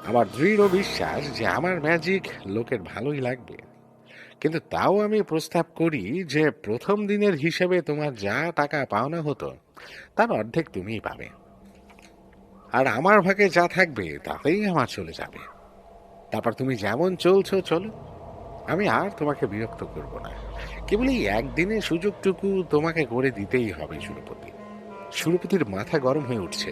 আমার দৃঢ় বিশ্বাস যে আমার ম্যাজিক লোকের ভালোই লাগবে। কিন্তু তাও আমি প্রস্তাব করি যে প্রথম দিনের হিসেবে তোমার যা টাকা পাওনা হতো তার অর্ধেক তুমিই পাবে, আর আমার ভাগে যা থাকবে তাতেই আমার চলে যাবে। তারপর তুমি যেমন চলছো চলো, আমি আর তোমাকে বিরক্ত করব না। কেবল এই একদিনের সুযোগটুকু তোমাকে করে দিতেই হবে সুরপতি। সুরপতির মাথা গরম হয়ে উঠছে।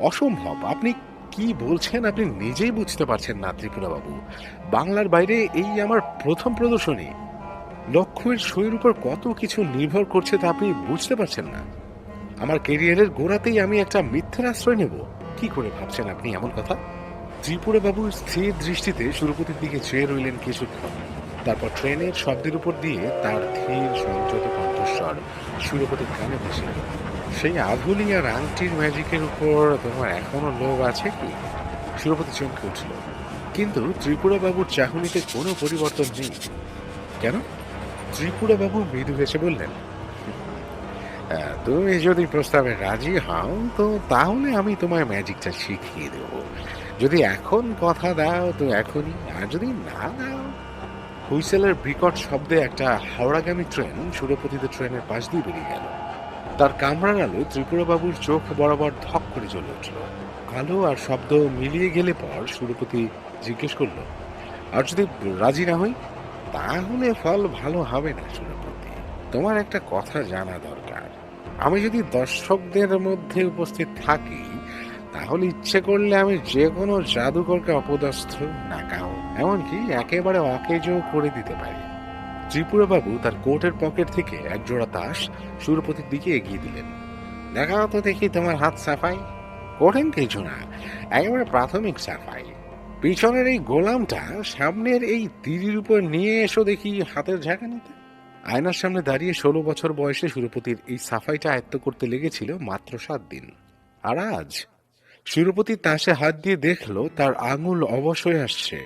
অসম্ভব! আপনি কি বলছেন আপনি নিজেই বুঝতে পারছেন না ত্রিপুরাবাবু। বাংলার বাইরে এই আমার প্রথম প্রদর্শনী। লক্ষ্যের সইয়ের উপর কত কিছু নির্ভর করছে তা আপনি বুঝতে পারছেন না। আমার কেরিয়ারের গোড়াতেই আমি একটা মিথ্যার আশ্রয় নেব? কি করে ভাবছেন আপনি এমন কথা? ত্রিপুরাবাবু স্থির দৃষ্টিতে সুরপতির দিকে চেয়ে রইলেন কিছুক্ষণ। তারপর ট্রেনের শব্দের উপর দিয়ে তার ধীর সংযত কণ্ঠস্বর সুরপতির কানে ভেসে এল। সেই আধুলি আর আংটির ম্যাজিকের উপর তোমার এখনো লোভ আছে কি? সুরপতি চমকে উঠল, কিন্তু ত্রিপুরাবাবুর চাহনিতে কোনো পরিবর্তন নেই। কেন? ত্রিপুরাবাবু মৃদু হেসে বললেন, তুমি যদি প্রস্তাবে রাজি হও তো তাহলে আমি তোমায় ম্যাজিকটা শিখিয়ে দেব। যদি এখন কথা দাও তো এখনই, আর যদি না দাও। হুইসেলের বিকট শব্দে একটা হাওড়াগামী ট্রেন সুরপতিতে ট্রেনের পাশ দিয়ে বেরিয়ে গেল। তার কামরার আলো ত্রিপুরাবাবুর চোখ বরাবর ধক করে জ্বলে উঠল। আলো আর শব্দ মিলিয়ে গেলে পর সুরপতি জিজ্ঞেস করল, আর যদি রাজি না হই? তাহলে ফল ভালো হবে না সুরপতি। তোমার একটা কথা জানা দরকার। আমি যদি দর্শকদের মধ্যে উপস্থিত থাকি, তাহলে ইচ্ছে করলে আমি যে কোনো জাদুকরকে অপদস্থ, নাকাও, এমনকি একেবারে অকেজও করে দিতে পারি। ত্রিপুরা বাবু তার কোটের পকেট থেকে এক জোড়া তাস সুরপতির দিকে এগিয়ে দিলেন। দেখাও তো দেখি তোমার হাত সাফাই। কঠিন কিছু না, একেবারে প্রাথমিক সাফাই। পিছনের এই গোলামটা সামনের এই তীরের উপর নিয়ে এসো দেখি হাতের ঝাঁকানিতে। আয়নার সামনে দাঁড়িয়ে 16 বছর বয়সে সুরপতির এই সাফাইটা আয়ত্ত করতে লেগেছিল মাত্র 7 দিন। আর আজ সুরপতি তাসে হাত দিয়ে দেখলো তার আঙুল অবশ হয়ে আসছে।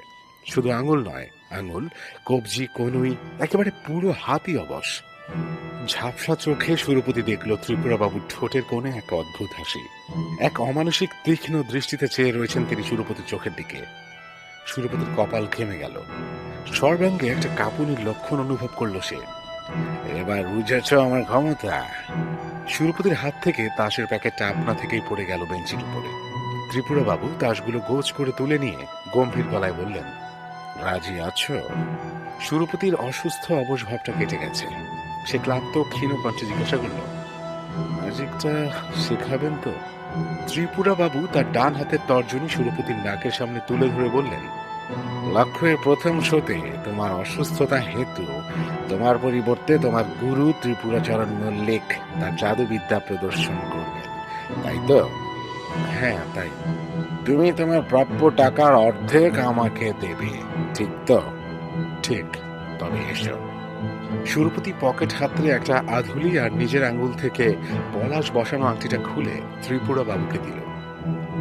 শুধু আঙুল নয়, আঙুল, কবজি, কনুই, একেবারে পুরো হাতই অবশ। ঝাপসা চোখে সুরপতি দেখল ত্রিপুরা বাবুর ঠোঁটের কোণে এক অদ্ভুত হাসি। এক অমানসিক তীক্ষ্ণ দৃষ্টিতে চেয়ে রয়েছেন তিনি সুরপতির চোখের দিকে। সুরপতির কপাল ঘেমে গেল। সর্বাঙ্গে একটা কাঁপুনির লক্ষণ অনুভব করলো সে। এবার বুঝেছ আমার ক্ষমতা। সুরপতির হাত থেকে তাসের প্যাকেটটা আপনা থেকেই পড়ে গেল বেঞ্চির উপরে। ত্রিপুরা বাবু তাসগুলো গোছ করে তুলে নিয়ে গম্ভীর গলায় বললেন, রাজি আছো? সুরপতির অসুস্থ অবশ ভাবটা কেটে গেছে। সে ক্লান্ত ক্ষীণ কণ্ঠে জিজ্ঞাসা করল, ম্যাজিকটা শেখাবেন তো? ত্রিপুরা বাবু তার ডান হাতের তর্জনী সুরপতির নাকের সামনে তুলে ধরে বললেন, লক্ষ্যের প্রথম শোতে তোমার অসুস্থতা হেতু তোমার পরিবর্তে তোমার গুরু ত্রিপুরাচরণ মল্লিক তার জাদুবিদ্যা প্রদর্শন করবেন, তাই তো? হ্যাঁ, তাই। তুমি তোমার প্রাপ্য টাকার অর্ধেক আমাকে দেবে, ঠিক তো? ঠিক। তবে এসো। সুরপতি পকেট হাতড়ে একটা আধুলি আর নিজের আঙ্গুল থেকে পলাশ বসানো আংটিটা খুলে ত্রিপুরা বাবুকে দিল।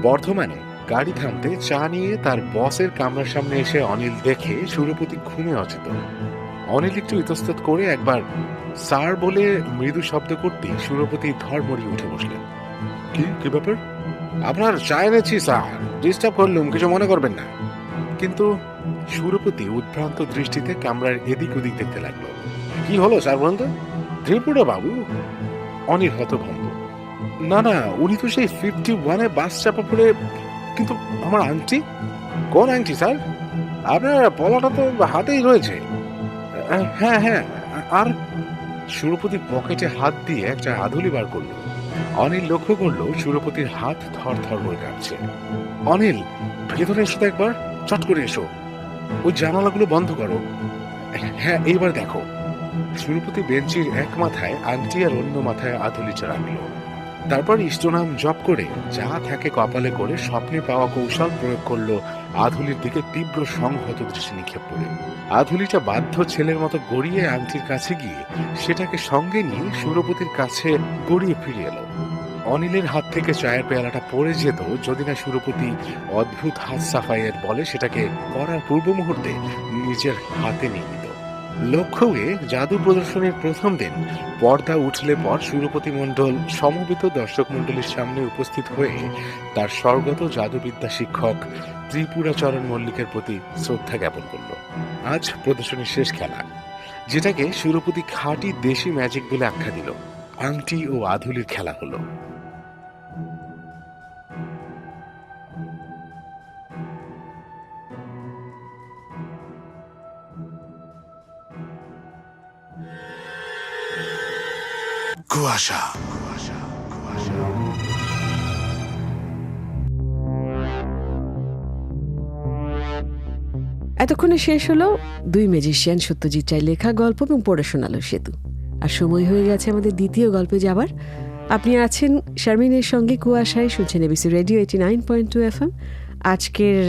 বর্ধমানে গাড়ি থামতে চা নিয়ে তার বসের কামরার সামনে এসে অনিল দেখে সুরপতি ঘুমে অচেতন। অনিল একটু ইতস্তত করে একবার স্যার বলে মৃদু শব্দ করতেই সুরপতি ধড়মড়িয়ে উঠে বসলেন। কি ব্যাপার? আপনার চা এনেছি স্যার, ডিস্টার্ব করলুম, কিছু মনে করবেন না। কিন্তু সুরপতি উদ্ভ্রান্ত দৃষ্টিতে কামরার এদিক ওদিক দেখতে লাগলো। কি হলো স্যার বলুন তো? ত্রিপুরা বাবু? অনিল হতভম্ব। না, উনি তো সেই 51-এ বাস চাপা পড়ে। কিন্তু আমার আংটি? কোন আংটি স্যার? আপনার পলাটা তো হাতেই রয়েছে। হ্যাঁ, আর? সুরপতি পকেটে হাত দিয়ে একটা আধুলি বার করলো। অনিল লক্ষ্য করলো সুরপতির হাত থর থর করে কাঁপছে। অনিল, ভেতরে এসো তো একবার, চট করে এসো। ওই জানালাগুলো বন্ধ করো। হ্যাঁ, এইবার দেখো। সুরপতি বেঞ্চির এক মাথায় আংটি আর অন্য মাথায় আধুলিটা রাখলো। তারপর ইষ্টনাম জপ করে যা থাকে কপালে করে স্বপ্নে পাওয়া কৌশল প্রয়োগ করলো আধুলির দিকে তীব্র সংহত দৃষ্টি নিক্ষেপ করে। আধুলিটা বাধ্য ছেলের মতো গড়িয়ে আংটির কাছে গিয়ে সেটাকে সঙ্গে নিয়ে সুরপতির কাছে গড়িয়ে ফিরে এলো। অনিলের হাত থেকে চায়ের পেয়ালাটা পড়ে যেত যদি না সুরপতি অদ্ভুত হাত সাফাইয়ের বলে সেটাকে করার পূর্ব মুহূর্তে নিজের হাতে নিয়ে নিত। লক্ষ্যে জাদু প্রদর্শনীর প্রথম দিন পর্দা উঠলে পর সুরপতি মণ্ডল সমবেত দর্শক মণ্ডলীর সামনে উপস্থিত হয়ে তার স্বর্গত জাদুবিদ্যা শিক্ষক ত্রিপুরাচরণ মল্লিকের প্রতি শ্রদ্ধা জ্ঞাপন করল। আজ প্রদর্শনীর শেষ খেলা, যেটাকে সুরপতি খাঁটি দেশি ম্যাজিক বলে আখ্যা দিল, আংটি ও আধুলির খেলা হলো। কুয়াশা। এতক্ষণে শেষ হলো দুই ম্যাজিশিয়ান সত্যজিৎ রায় লেখা গল্প এবং পড়ে শোনালো সেতু। আর সময় হয়ে গেছে আমাদের দ্বিতীয় গল্পে যাবার। আপনি আছেন শারমিনের সঙ্গে কুয়াশায়, শুনছেন এবিসি রেডিও 89.2 FM। আজকের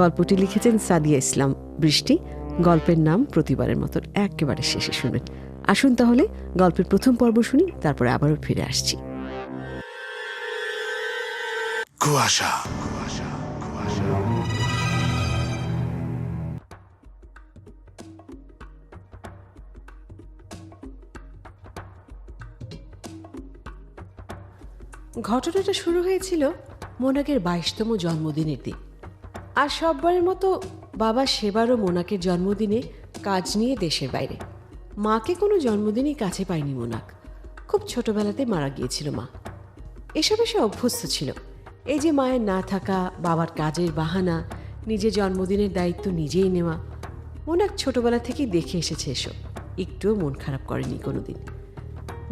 গল্পটি লিখেছেন সাদিয়া ইসলাম বৃষ্টি। গল্পের নাম প্রতিবারের মতন একেবারে শেষে শুনবেন। আসুন তাহলে গল্পের প্রথম পর্ব শুনি, তারপরে আবারও ফিরে আসছি। কুয়াশা। ঘটনাটা শুরু হয়েছিল মোনাকের 22তম জন্মদিনের দিন। আর সববারের মতো বাবা সেবারও মোনাকের জন্মদিনে কাজ নিয়ে দেশের বাইরে। মাকে কোনো জন্মদিনই কাছে পায়নি মোনাক। খুব ছোটবেলাতে মারা গিয়েছিল মা। এসবে সে অভ্যস্ত ছিল। এই যে মায়ের না থাকা, বাবার কাজের বাহানা, নিজের জন্মদিনের দায়িত্ব নিজেই নেওয়া। মোনাক ছোটবেলা থেকেই দেখে এসেছে এসব, একটুও মন খারাপ করেনি কোনোদিন।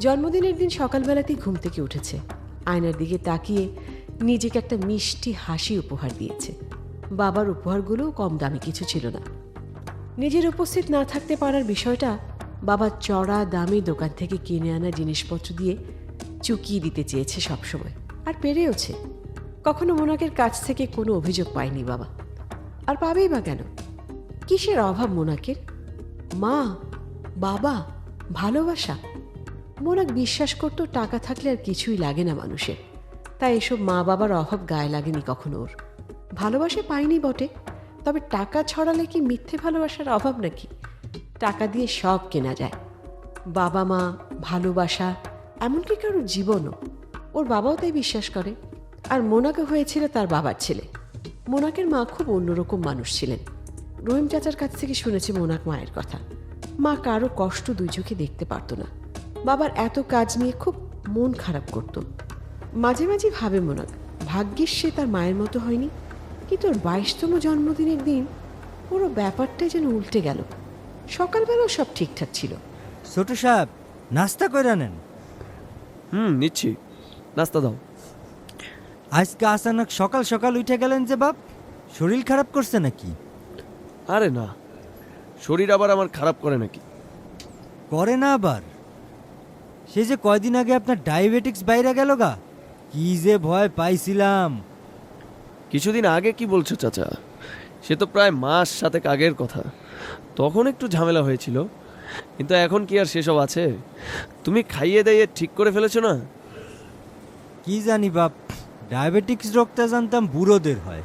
জন্মদিনের দিন সকালবেলাতেই ঘুম থেকে উঠেছে, আয়নার দিকে তাকিয়ে নিজেকে একটা মিষ্টি হাসি উপহার দিয়েছে। বাবার উপহারগুলোও কম দামি কিছু ছিল না। নিজের উপস্থিত না থাকতে পারার বিষয়টা বাবার চড়া দামি দোকান থেকে কিনে আনা জিনিসপত্র দিয়ে চুকিয়ে দিতে চেয়েছে সবসময়, আর পেরেওছে। কখনো মোনাকের কাছ থেকে কোনো অভিযোগ পায়নি বাবা, আর পাবেই বা কেন? কিসের অভাব মোনাকের? মা, বাবা, ভালোবাসা। মোনাক বিশ্বাস করতো টাকা থাকলে আর কিছুই লাগে না মানুষের, তাই এসব মা বাবার অভাব গায়ে লাগেনি কখনো ওর। ভালোবাসা পায়নি বটে, তবে টাকা ছড়ালে কি মিথ্যে ভালোবাসার অভাব নাকি? টাকা দিয়ে সব কেনা যায়, বাবা মা, ভালোবাসা, এমনকি কারোর জীবনও। ওর বাবাও তাই বিশ্বাস করে। আর মোনাকে হয়েছিল তার বাবার ছেলে। মোনাকের মা খুব অন্যরকম মানুষ ছিলেন। রহিম চাচার কাছ থেকে শুনেছে মোনাক মায়ের কথা। মা কারো কষ্ট দুই চোখে দেখতে পারতো না। বাবার এত কাজ নিয়ে খুব মন খারাপ করত। মাঝে মাঝে ভাবে মোনাক, ভাগ্যিস সে তার মায়ের মতো হয়নি। কিন্তু ওর 22তম জন্মদিনের দিন পুরো ব্যাপারটাই যেন উল্টে গেল। সকালবেলাও সব ঠিকঠাক ছিল। ছোট সাহেব, নাস্তা কইরা নেন। নিচ্ছি, নাস্তা দাও। আজকে আচানক সকাল সকাল উঠে গেলেন যে বাপ, শরীর খারাপ করছে নাকি? আরে না, শরীর আবার আমার খারাপ করে নাকি? করে না আবার? সে যে কয়দিন আগে আপনার ডায়াবেটিক্স বাইরে গেল গা, কি যে ভয় পাইছিলাম। কিছুদিন আগে কি বলছো চাচা? সে তো প্রায় মাস 7 আগের কথা। তখন একটু ঝামেলা হয়েছিল, কিন্তু এখন কি আর সেসব আছে? তুমি খাইয়ে দাইয়ে ঠিক করে ফেলেছো না? কি জানি বাপ, ডায়াবেটিক্স রোগটা জানতাম বুড়োদের হয়।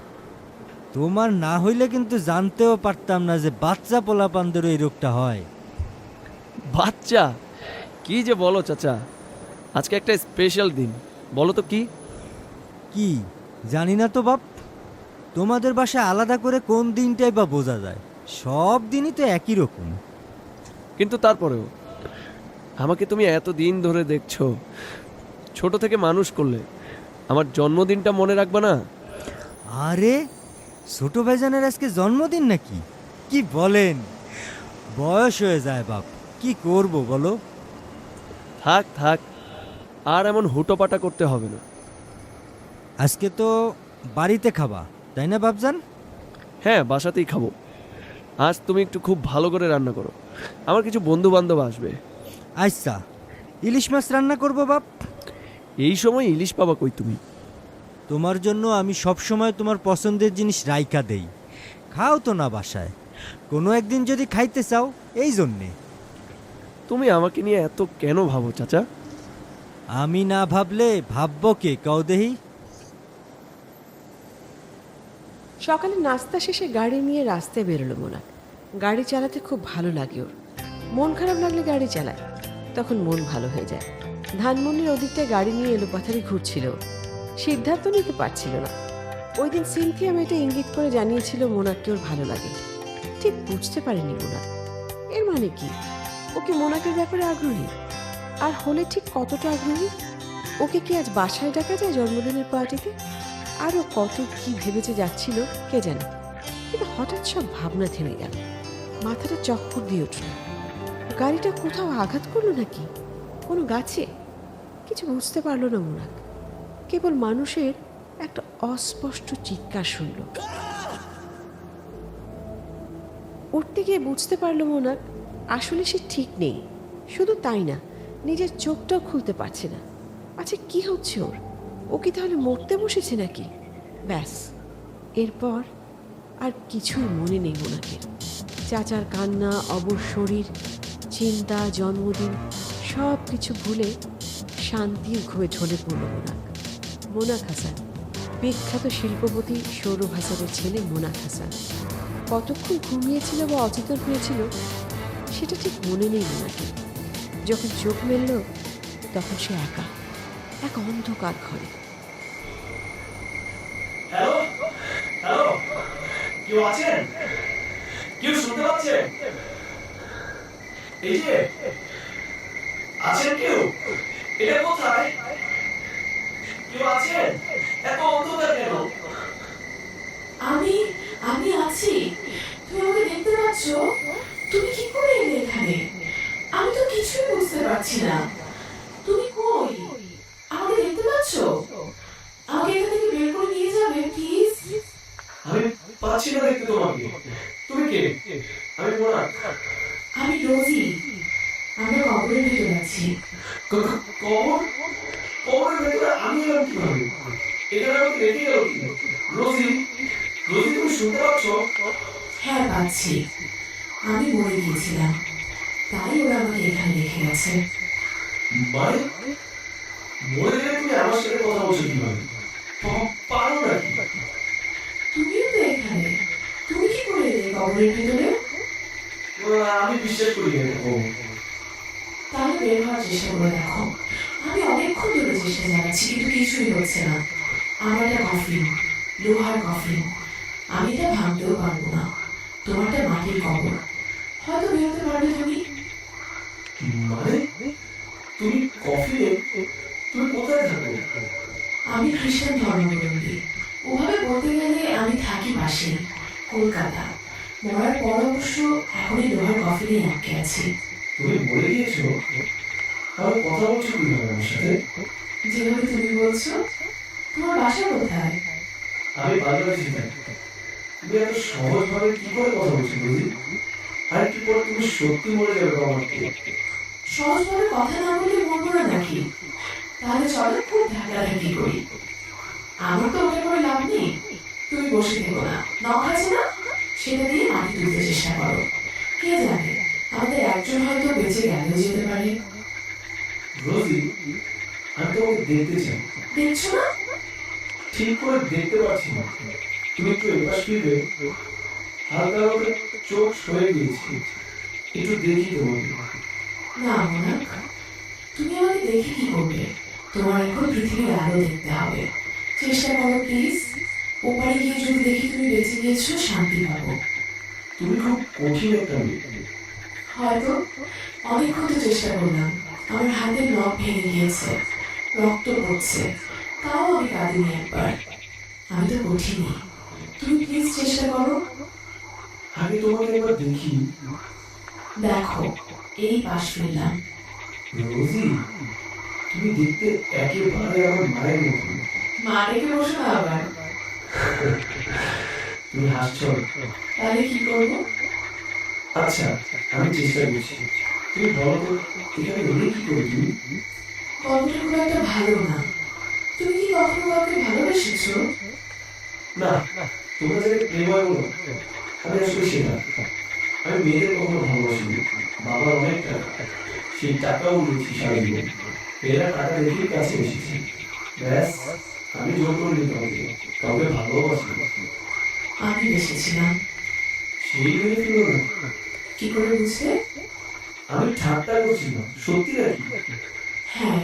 তোমার না হইলে কিন্তু জানতেও পারতাম না যে বাচ্চা পোলাপানদেরও এই রোগটা হয়। বাচ্চা? কি যে বলো চাচা, আজকে একটা স্পেশাল দিন। বলো তো কি? কি জানি না তো বাপ, তোমাদের বাসায় আলাদা করে কোন দিনটাই বা বোঝা যায়? সব দিনই তো একই রকম। কিন্তু তারপরেও আমাকে তুমি এত দিন ধরে দেখছো, ছোট থেকে মানুষ করলে, আমার জন্মদিনটা মনে রাখবে না? আরে ছোট ভাইজানের আজকে জন্মদিন নাকি? কি বলেন? বয়স হয়ে যায় বাপ, কি করব বলো? থাক থাক, আর এমন হুটোপাটা করতে হবে না। আজকে তো বাড়িতে খাবা, তাই না বাপজান? হ্যাঁ, বাসাতেই খাবো। আজ তুমি একটু খুব ভালো করে রান্না করো, আমার কিছু বন্ধু বান্ধব আসবে। আচ্ছা, ইলিশ মাছ রান্না করব বাপ। এই সময় ইলিশ পাবা কই তুমি? তোমার জন্য আমি সব সময় তোমার পছন্দের জিনিস রাইখা দেই, খাও তো না বাসায়। কোনো একদিন যদি খাইতে চাও, এই জন্যে। তুমি আমাকে নিয়ে এত কেন ভাবো চাচা? আমি না ভাবলে ভাববো কে, কও দেহি? সকালে নাস্তা শেষে গাড়ি নিয়ে রাস্তায় বেরোলো মোনাক। গাড়ি চালাতে খুব ভালো লাগে ওর। মন খারাপ লাগলে গাড়ি চালায়, তখন মন ভালো হয়ে যায়। ধানমন্ডির ওদিকটায় গাড়ি নিয়ে এলোপাথারি ঘুরছিল। সিদ্ধান্ত নিতে পারছিল না। ওই দিন সিনথিয়া মেয়েটা ইঙ্গিত করে জানিয়েছিল মোনাককে ওর ভালো লাগে। ঠিক বুঝতে পারেনি মোনাক এর মানে কি। ওকে মোনাকের ব্যাপারে আগ্রহী, আর হলে ঠিক কতটা আগ্রহী? ওকে কি আজ বাসায় ডাকা যায় জন্মদিনের পার্টিতে? আরও কত কি ভেবেছে যাচ্ছিল কে জানে। কিন্তু হঠাৎ সব ভাবনা থেমে গেল, মাথাটা চক্কর দিয়ে উঠল। গাড়িটা কোথাও আঘাত করলো নাকি, কোনো গাছে? কিছু বুঝতে পারলো না মোনাক। কেবল মানুষের একটা অস্পষ্ট চিৎকার শুনল। উঠতে গিয়ে বুঝতে পারলো মোনাক আসলে সে ঠিক নেই। শুধু তাই না, নিজের চোখটাও খুলতে পারছে না। আচ্ছা, কি হচ্ছে ওর? ও কি তাহলে মরতে বসেছে নাকি? ব্যাস, এরপর আর কিছুই মনে নেই মোনাকের। চাচার কান্না, অবশ শরীর, চিন্তা, জন্মদিন, সব কিছু ভুলে শান্তির ঘুমে ঢলে পড়ল মোনাক। মোনাক হাসান, বিখ্যাত শিল্পপতি সৌরভ হাসানের ছেলে মোনাক হাসান। কতক্ষণ ঘুমিয়েছিল বা অচেতন হয়েছিল সেটা ঠিক মনে নেই মোনাকের। যখন চোখ মেলল তখন সে একা, এক অন্ধকার ঘরে। হ্যালো হ্যালো, কেউ আছেন? কেউ শুনতে পাচ্ছেন? এই যে আছেন কেউ? এটা কোথায়? কেউ আছেন? এত অন্ধকার কেন? আমি আছি। তুমি আমাকে দেখতে পাচ্ছ? তুমি কি করে এলে এখানে? আমি তো কিছুই বুঝতে পারছি না। তুমি কই? আমাকে দেখতে পাচ্ছ? আমাকে এখান থেকে বের করে নিয়ে যাবে প্লিজ? আমি পাচ্ছি না দেখতে তোমাকে। তুমি কে? আমি মোনাক। আমি রোজি। আমরা কবরের ভিতরে আছি। কবর? কবরের ভেতরে আমি এলাম কিভাবে? এখানে আমাকে রেখে গেল কি? রোজি, রোজি তুমি শুনতে পাচ্ছ? হ্যাঁ পাচ্ছি। আমি মরে গিয়েছিলাম, তাই ওরা আমাকে এখানে রেখে গেছে। মানে মরে গেলে তুমি আমার সাথে কথা বলছো কিভাবে? পারো নাকি? তুমিও তো এখানে। তুমি কি করে এলে কবরের ভিতরে? আমি বিশ্বাস করি না এরকম। তাহলে বের হওয়ার চেষ্টা করে দেখো। আমি অনেকক্ষণ ধরে চেষ্টা চালাচ্ছি, কিন্তু কিছুই হচ্ছে না। আমার একটা কফিন, লোহার কফিন। আমি এটা ভাঙতেও পারবো না। তোমারটা মাটির কবর, হয়তো বেরোতে পারবে তুমি। মানে তুমি কফিনে? তুমি কোথায় থাকো? আমি খ্রিস্টান ধর্মাবলম্বী। ওভাবে বলতে গেলে আমি থাকি পাশে, কলকাতা। মরার পর অবশ্য এখন এই লোহার কফিনে আটকে আছি। তুমি মরে গিয়েছো? আমি কথা বলছো কিভাবে আমার সাথে? যেভাবে তুমি বলছো। তোমার বাসা কোথায়? আমি বাংলাদেশি থাকি। তুমি এত সহজভাবে কি করে কথা বলছো বুঝি? আর একটু পর তুমি সত্যি মরে যাবে আমাকে। সহজভাবে কথা না বললে মরবো না নাকি? তাহলে চলো খুব ঢাকাঢাকি করি। আমার তো ওঠে করে লাভ নেই। তুমি বসে থেকো না, নখ আছে না, সেটা দিয়ে মাটি তুলতে চেষ্টা করো। কে জানে, আমাদের একজন হয়তো বেঁচে গেলেও যেতে পারে। রোজি, আমি তোমাকে দেখতে চাই। দেখছো না? ঠিক করে দেখতে পাচ্ছি না। তুমি একটু এপাশ ফিরবে? হালকা হালকা চোখ সরে গিয়েছে। একটু দেখি তোমাকে। না মোনাক, তুমি আমাকে দেখে কি করবে? তোমার এখন পৃথিবীর আলো দেখতে হবে। চেষ্টা করো প্লিজ। ওপারে গিয়ে যদি দেখি তুমি বেঁচে গিয়েছো, শান্তি পাবো। তুমি খুব কঠিন একটা মেয়ে। হয়তো। অনেকক্ষণ তো চেষ্টা করলাম। আমার হাতের নখ ভেঙে গিয়েছে, রক্ত পড়ছে, তাও আমি কাঁদিনি একবার। আমি তো কঠিনই। তুমি প্লিজ চেষ্টা করো। আগে তোমাকে একবার দেখি। দেখো, এই পাশ ফিরলাম। রোজি, তুমি দেখতে একেবারে আমার মায়ের মতো। মা ডেকে বসো না আবার। তুমি হাসছো। তাহলে কি করবো? আচ্ছা, আমি চেষ্টা করছি। তুমি বলো তো, এখানে এলে কি করে তুমি? গল্পটা খুব একটা ভালো না। তুমি কি কখনো কাউকে ভালোবেসেছো? না, তোমরা যাকে প্রেম হয় বলো, আমি আসলে সেটা। আমি মেয়েদের কখনো ভালোবাসিনি। বাবার অনেক টাকা, সেই টাকাও উঠেছি সারা জীবন। এরা টাকা দেখেই কাছে এসেছি। ব্যাস, আমি জোর করিনি কাউকে ভালোবাসি। আমি বেসেছিলাম। সেই মেয়ে ছিল না। কি করে বুঝলে? আমি ঠাট্টা করছিলাম, সত্যি নাকি? হ্যাঁ,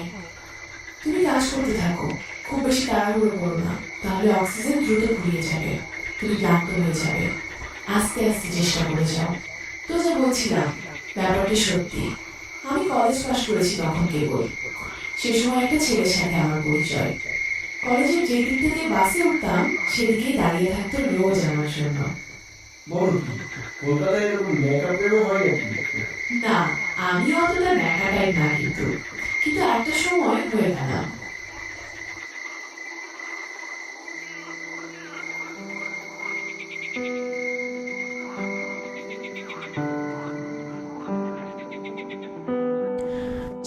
তুমি কাজ করতে থাকো। খুব বেশি তাড়াহুড়ো করো না, তাহলে অক্সিজেন দ্রুত ফুরিয়ে যাবে। তুমি ক্লান্ত হয়ে যাবে। আস্তে আস্তে চেষ্টা করে যাও। তো যা বলছিলাম, ব্যাপারটি সত্যি। আমি কলেজ পাশ করেছি তখন কেবল। সে সময় একটা ছেলের সাথে আমার পরিচয়। কলেজের যে দিক থেকে বাসে উঠতাম, সেদিকেই দাঁড়িয়ে থাকতো রোজ আমার জন্য। বল, কলকাতায় এরকম মেকআপেরও হয় নাকি? না, আমি অতটা ন্যাকাটাই না, কিন্তু কিন্তু একটা সময় হয়ে গেলাম।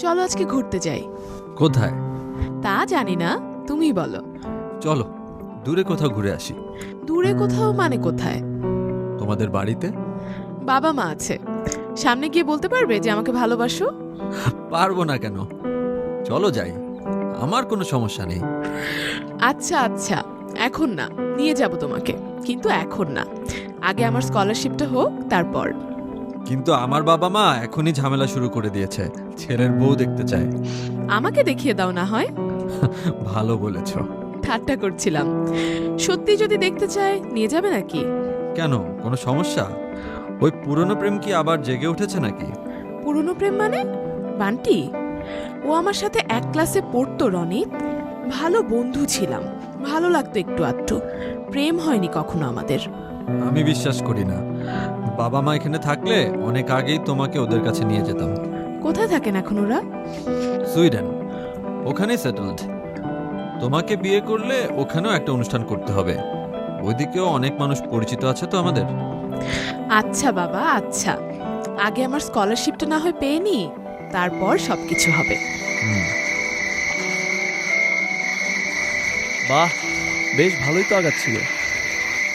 চলো আজকে ঘুরতে যাই। কোথায়? তা জানি না, তুমি বলো। চলো দূরে কোথাও ঘুরে আসি। দূরে কোথাও মানে কোথায়? তোমাদের বাড়িতে। বাবা মা আছে, সামনে গিয়ে বলতে পারবে যে আমাকে ভালোবাসো? পারবো না কেন, চলো যাই, আমার কোনো সমস্যা নেই। আচ্ছা আচ্ছা, এখন না, নিয়ে যাব তোমাকে, কিন্তু এখন না। আগে আমার স্কলারশিপটা হোক, তারপর। কিন্তু আমার বাবা মা এখনই ঝামেলা শুরু করে দিয়েছে, ছেলের বউ দেখতে চায়। আমাকে দেখিয়ে দাও না হয়। ভালো বলেছো। ঠাট্টা করছিলাম। সত্যি যদি দেখতে চায়, নিয়ে যাবে নাকি? কেন, কোনো সমস্যা? ওই পুরনো প্রেম কি আবার জেগে উঠেছে নাকি? পুরনো প্রেম মানে? বান্টি, ও আমার সাথে এক ক্লাসে পড়তো রনিত। ভালো বন্ধু ছিলাম, ভালো লাগতো একটু আধটু। প্রেম হয়নি কখনো আমাদের। আমি বিশ্বাস করি না। বাবা মা এখানে থাকলে অনেক আগেই তোমাকে ওদের কাছে নিয়ে যেতাম। কোথায় থাকেন এখন ওরা? সুইডেন, ওখানেই সেটেলড। তোমাকে বিয়ে করলে ওখানেও একটা অনুষ্ঠান করতে হবে। ওইদিকেও অনেক মানুষ পরিচিত আছে তো আমাদের। আচ্ছা বাবা, আচ্ছা, আগে আমার স্কলারশিপটা না হয় পেয়ে নি, তারপর সবকিছু হবে। বাহ, বেশ ভালোই তো আগাচ্ছিল।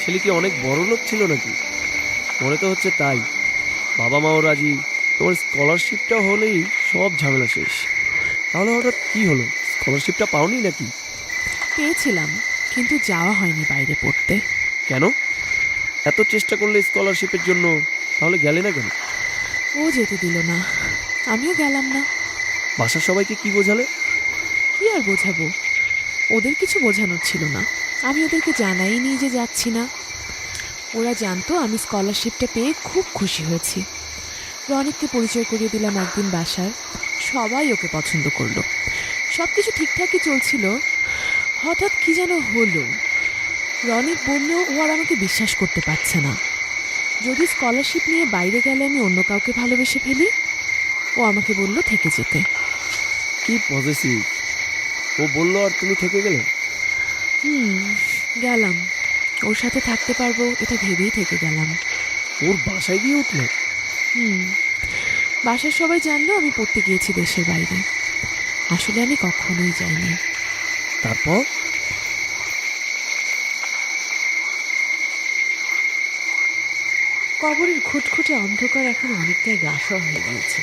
ছেলে কি অনেক বড় লোক ছিল নাকি? মনে তো হচ্ছে তাই। বাবা মাও রাজি, তোমার স্কলারশিপটা হলেই সব ঝামেলা শেষ। তাহলে হঠাৎ কি হলো? স্কলারশিপটা পাওনি নাকি? পেয়েছিলাম, কিন্তু যাওয়া হয়নি বাইরে পড়তে। কেন? এত চেষ্টা করলে স্কলারশিপের জন্য, তাহলে গেলে না কেন? ও যেতে দিল না, আমিও গেলাম না। বাসার সবাইকে কি বোঝালে? কি আর বোঝাবো, ওদের কিছু বোঝানোর ছিল না। আমি ওদেরকে জানাইনি যে যাচ্ছি না। ওরা জানতো আমি স্কলারশিপটা পেয়ে খুব খুশি হয়েছি। রনিককে পরিচয় করিয়ে দিলাম একদিন বাসায়, সবাই ওকে পছন্দ করলো। সব কিছু ঠিকঠাকই চলছিল, হঠাৎ কি যেন হলো। রনিক বলল ও আর আমাকে বিশ্বাস করতে পারছে না। যদি স্কলারশিপ নিয়ে বাইরে গেলে আমি অন্য কাউকে ভালোবেসে ফেলি। ও আমাকে বলল থেকে যেতে। কি পজিটিভ! ও বললো আর তুমি থেকে গেলে? গেলাম, ওর সাথে থাকতে পারবো এটা ভেবেই থেকে গেলাম। ওর বাসায় গিয়ে উঠলো? বাসার সবাই জানলো আমি পড়তে গিয়েছি দেশের বাইরে। আসলে আমি কখনোই যাইনি। তারপর? কবরের খুটখুটে অন্ধকার এখন অনেকটাই গাঢ় হয়ে গিয়েছে।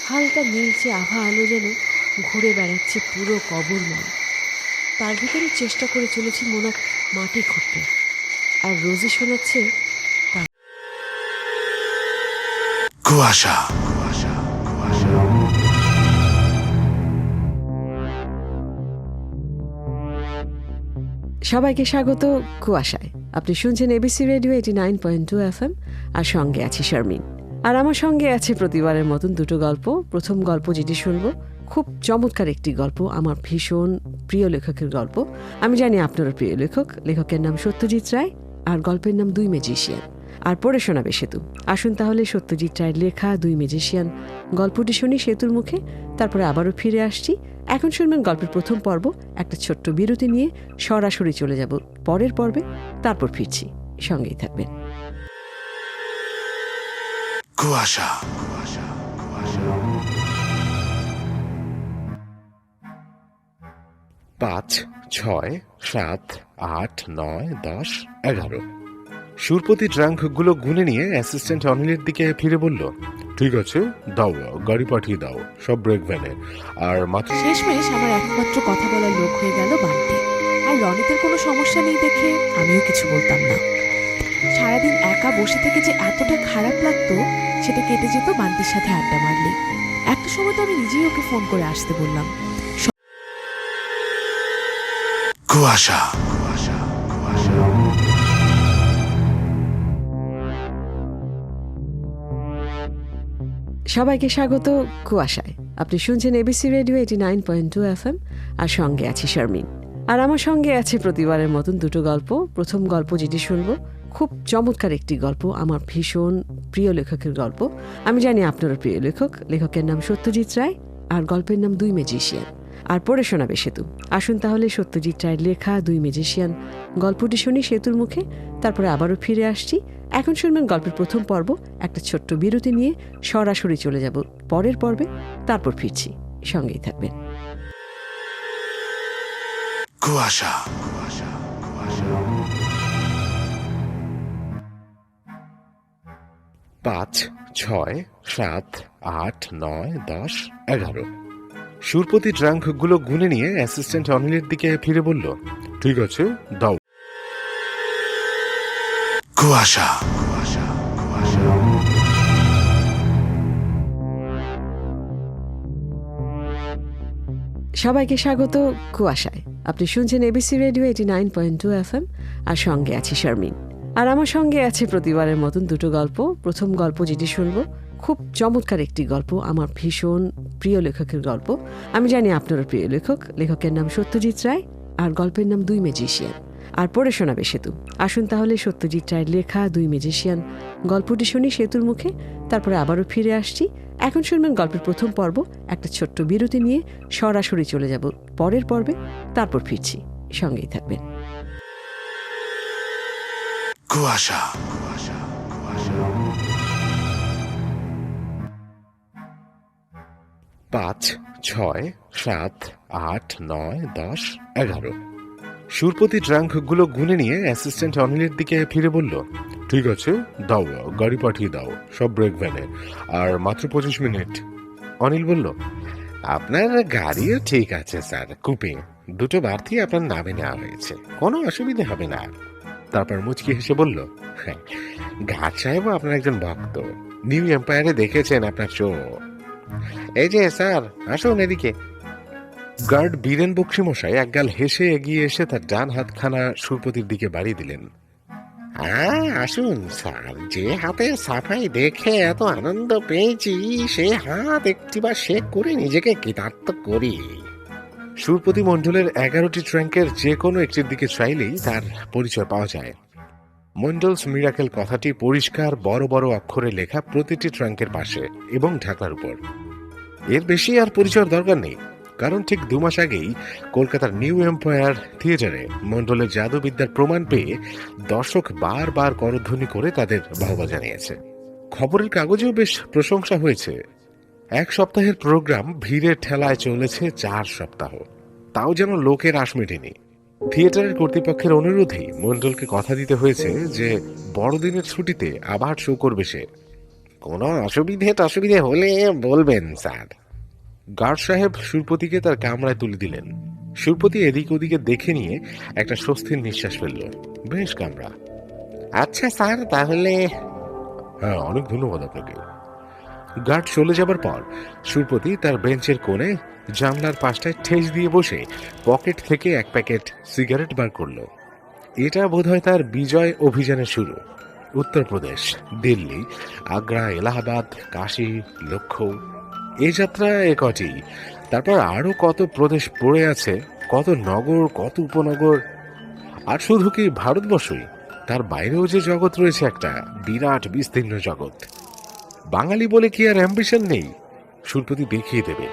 হালকা নীলচে আভা আলো যেন ঘুরে বেড়াচ্ছে পুরো কবরময়। তার ভিতরে চেষ্টা করে চলেছি মোনা মাটি খুঁড়তে, আর রোজি শোনাচ্ছে কুয়াশা। সবাইকে স্বাগত কুয়াশায়। আপনি শুনছেন এবিসি রেডিও 89.2 FM, আর সঙ্গে আছি শারমিন। আর আমার সঙ্গে আছে প্রতিবারের মতন দুটো গল্প। প্রথম গল্প যেটি শুনবো খুব চমৎকার একটি গল্প, আমার ভীষণ প্রিয় লেখকের গল্প। আমি জানি আপনারও প্রিয় লেখক। লেখকের নাম সত্যজিৎ রায়, আর গল্পের নাম দুই ম্যাজিশিয়ান। আর পড়ে শোনাবে সেতু। আসুন তাহলে সত্যজিৎ রায়ের লেখা দুই ম্যাজিশিয়ান গল্পটি শুনি সেতুর মুখে, তারপরে আবারও ফিরে আসছি। এখন শুনবেন গল্পের প্রথম পর্ব। একটা ছোট্ট বিরতি নিয়ে সরাসরি চলে যাব পরের পর্বে, তারপর ফিরছি। সঙ্গেই থাকবেন। কুয়াশা। পাঁচ, ছয়, সাত, আট, নয়, 10, 11। সুরপতি ড্রাঙ্কগুলো গুনে নিয়ে অ্যাসিস্ট্যান্ট অনিলের দিকে ফিরে বলল, ঠিক আছে, দাও, গাড়ি পাঠিয়ে দাও, সব ব্রেক ভ্যানে। আর মাত্র শেষমেশ আমার একমাত্র কথা বলার লোক হয়ে গেল বান্টি। আর রনিতের কোনো সমস্যা নেই দেখে আমিও কিছু বলতাম না। সারাদিন একা বসে থেকে যে এতটা খারাপ লাগতো সেটা কেটে যেত বান্টির সাথে আড্ডা মারলে। একটা সময় তো আমি নিজেই ওকে ফোন করে আসতে বললাম। কুয়াশা। সবাইকে স্বাগত কুয়াশায়। আপনি শুনছেন এবিসি রেডিও 89.2 FM, আর সঙ্গে আছি শারমিন। আর আমার সঙ্গে আছে প্রতিবারের মতন দুটো গল্প। প্রথম গল্প যেটি শুনবো খুব চমৎকার একটি গল্প, আমার ভীষণ প্রিয় লেখকের গল্প। আমি জানি আপনারও প্রিয় লেখক। লেখকের নাম সত্যজিৎ রায়, আর গল্পের নাম দুই ম্যাজিশিয়ান। আর পড়ে শোনাবে সেতু। আসুন তাহলে সত্যজিৎ রায়ের লেখা দুই ম্যাজিশিয়ান গল্পটি শুনি সেতুর মুখে, তারপরে আবারও ফিরে আসছি। এখন শুনবেন গল্পের প্রথম পর্ব। একটা ছোট্ট বিরতি নিয়ে সরাসরি চলে যাব পরের পর্বে, তারপর ফিরছি। সঙ্গেই থাকবেন। কুয়াশা। পাঁচ, ছয়, সাত, আট, নয়, 10, 11। সুরপতি ড্রাঙ্কগুলো গুনে নিয়ে অ্যাসিস্ট্যান্ট অনিলের দিকে ফিরে বলল, ঠিক আছে, দাও। কুয়াশা। সবাইকে স্বাগত কুয়াশায়। আপনি শুনছেন এবিসি রেডিও 89.2 FM, আর সঙ্গে আছি শারমিন। আর আমার সঙ্গে আছে প্রতিবারের মতন দুটো গল্প। প্রথম গল্প যেটি শুনবো খুব চমৎকার একটি গল্প, আমার ভীষণ প্রিয় লেখকের গল্প। আমি জানি আপনারও প্রিয় লেখক। লেখকের নাম সত্যজিৎ রায়, আর গল্পের নাম দুই ম্যাজিশিয়ান। আর পড়ে শোনাবে সেতু। আসুন তাহলে সত্যজিৎ রায়ের লেখা 2 ম্যাজিশিয়ান গল্পটি শুনি সেতুর মুখে, তারপরে আবারও ফিরে আসছি। এখন শুনবেন গল্পের প্রথম পর্ব। একটা ছোট্ট বিরতি নিয়ে সরাসরি চলে যাব পরের পর্বে, তারপর ফিরছি, সঙ্গেই থাকবেন। কুয়াশা 5, 6, 7, 8, 9, 10, 11। সুরপতি ড্রাঙ্কগুলো গুনে নিয়ে অ্যাসিস্ট্যান্ট অনিলের দিকে ফিরে বলল, ঠিক আছে, দাও, গাড়ি পাঠিয়ে দাও, সব ব্রেক ভ্যানে, আর মাত্র 25 মিনিট। অনিল বলল, আপনার গাড়িও ঠিক আছে স্যার, কুপিং 2টো প্রার্থী আপনার নামে নেওয়া হয়েছে, কোনো অসুবিধা হবে না। তারপর মুচকি হেসে বলল, হ্যাঁ, ঘাট সাহেবও আপনার একজন ভক্ত, নিউ এম্পায়ারে দেখেছেন আপনার শো। এই যে স্যার, আসুন এদিকে। গার্ড বীরেন বক্সি মশাই একগাল হেসে এগিয়ে এসে তার ডান হাতখানা সুরপতির দিকে বাড়িয়ে দিলেন। আসুন স্যার, যে হাতে সাফাই দেখে এত আনন্দ পেয়েছি, সে হাত একটিবার শেক করে নিজেকে কৃতার্থ করি। সুরপতি মণ্ডলের 11টি ট্র্যাঙ্কের যে কোনো একটির দিকে চাইলেই তার পরিচয় পাওয়া যায়। মন্ডলস মিরাকেল কথাটি পরিষ্কার বড় বড় অক্ষরে লেখা প্রতিটি ট্রাঙ্কের পাশে এবং ঢাকনার উপর। এর বেশি আর পরিচয়ের দরকার নেই, কারণ ঠিক 2 মাস আগেই কলকাতার নিউ এম্পায়ার থিয়েটারে মন্ডলের জাদুবিদ্যার প্রমাণ পেয়ে দর্শক বারবার করধ্বনি করে তাদের বাহবা জানিয়েছে। খবরের কাগজেও বেশ প্রশংসা হয়েছে। 1 সপ্তাহের প্রোগ্রাম ভিড়ের ঠেলায় চলেছে 4 সপ্তাহ, তাও যেন লোকের আশ মেটেনি। থিয়েটারের কর্তৃপক্ষের অনুরোধেই মন্ডলকে কথা দিতে হয়েছে যে বড়দিনের ছুটিতে আবার শো করবে সে। কোনো অসুবিধে হলে বলবেন স্যার। গার্ড সাহেব সুরপতিকে তার কামরায় তুলে দিলেন। সুরপতি এদিক ওদিকে দেখে নিয়ে একটা স্বস্তির নিঃশ্বাস ফেলল। বেশ কামরা। আচ্ছা স্যার, তাহলে। হ্যাঁ, অনেক ধন্যবাদ আপনাকে। গার্ড চলে যাবার পর সুরপতি তার বেঞ্চের কোণে জানলার পাশটায় ঠেস দিয়ে বসে পকেট থেকে 1 প্যাকেট সিগারেট বার করলো। এটা বোধহয় তার বিজয় অভিযানের শুরু। উত্তরপ্রদেশ, দিল্লি, আগ্রা, এলাহাবাদ, কাশী, লক্ষ্ণৌ, এই যাত্রা কটি। তারপর আরো কত প্রদেশ পড়ে আছে, কত নগর, কত উপনগর। আর শুধু কি ভারতবর্ষই, তার বাইরেও যে জগৎ রয়েছে, একটা বিরাট বিস্তীর্ণ জগৎ। বাঙালি বলে কি আর অ্যাম্বিশন নেই? সুরপতি দেখিয়ে দেবে।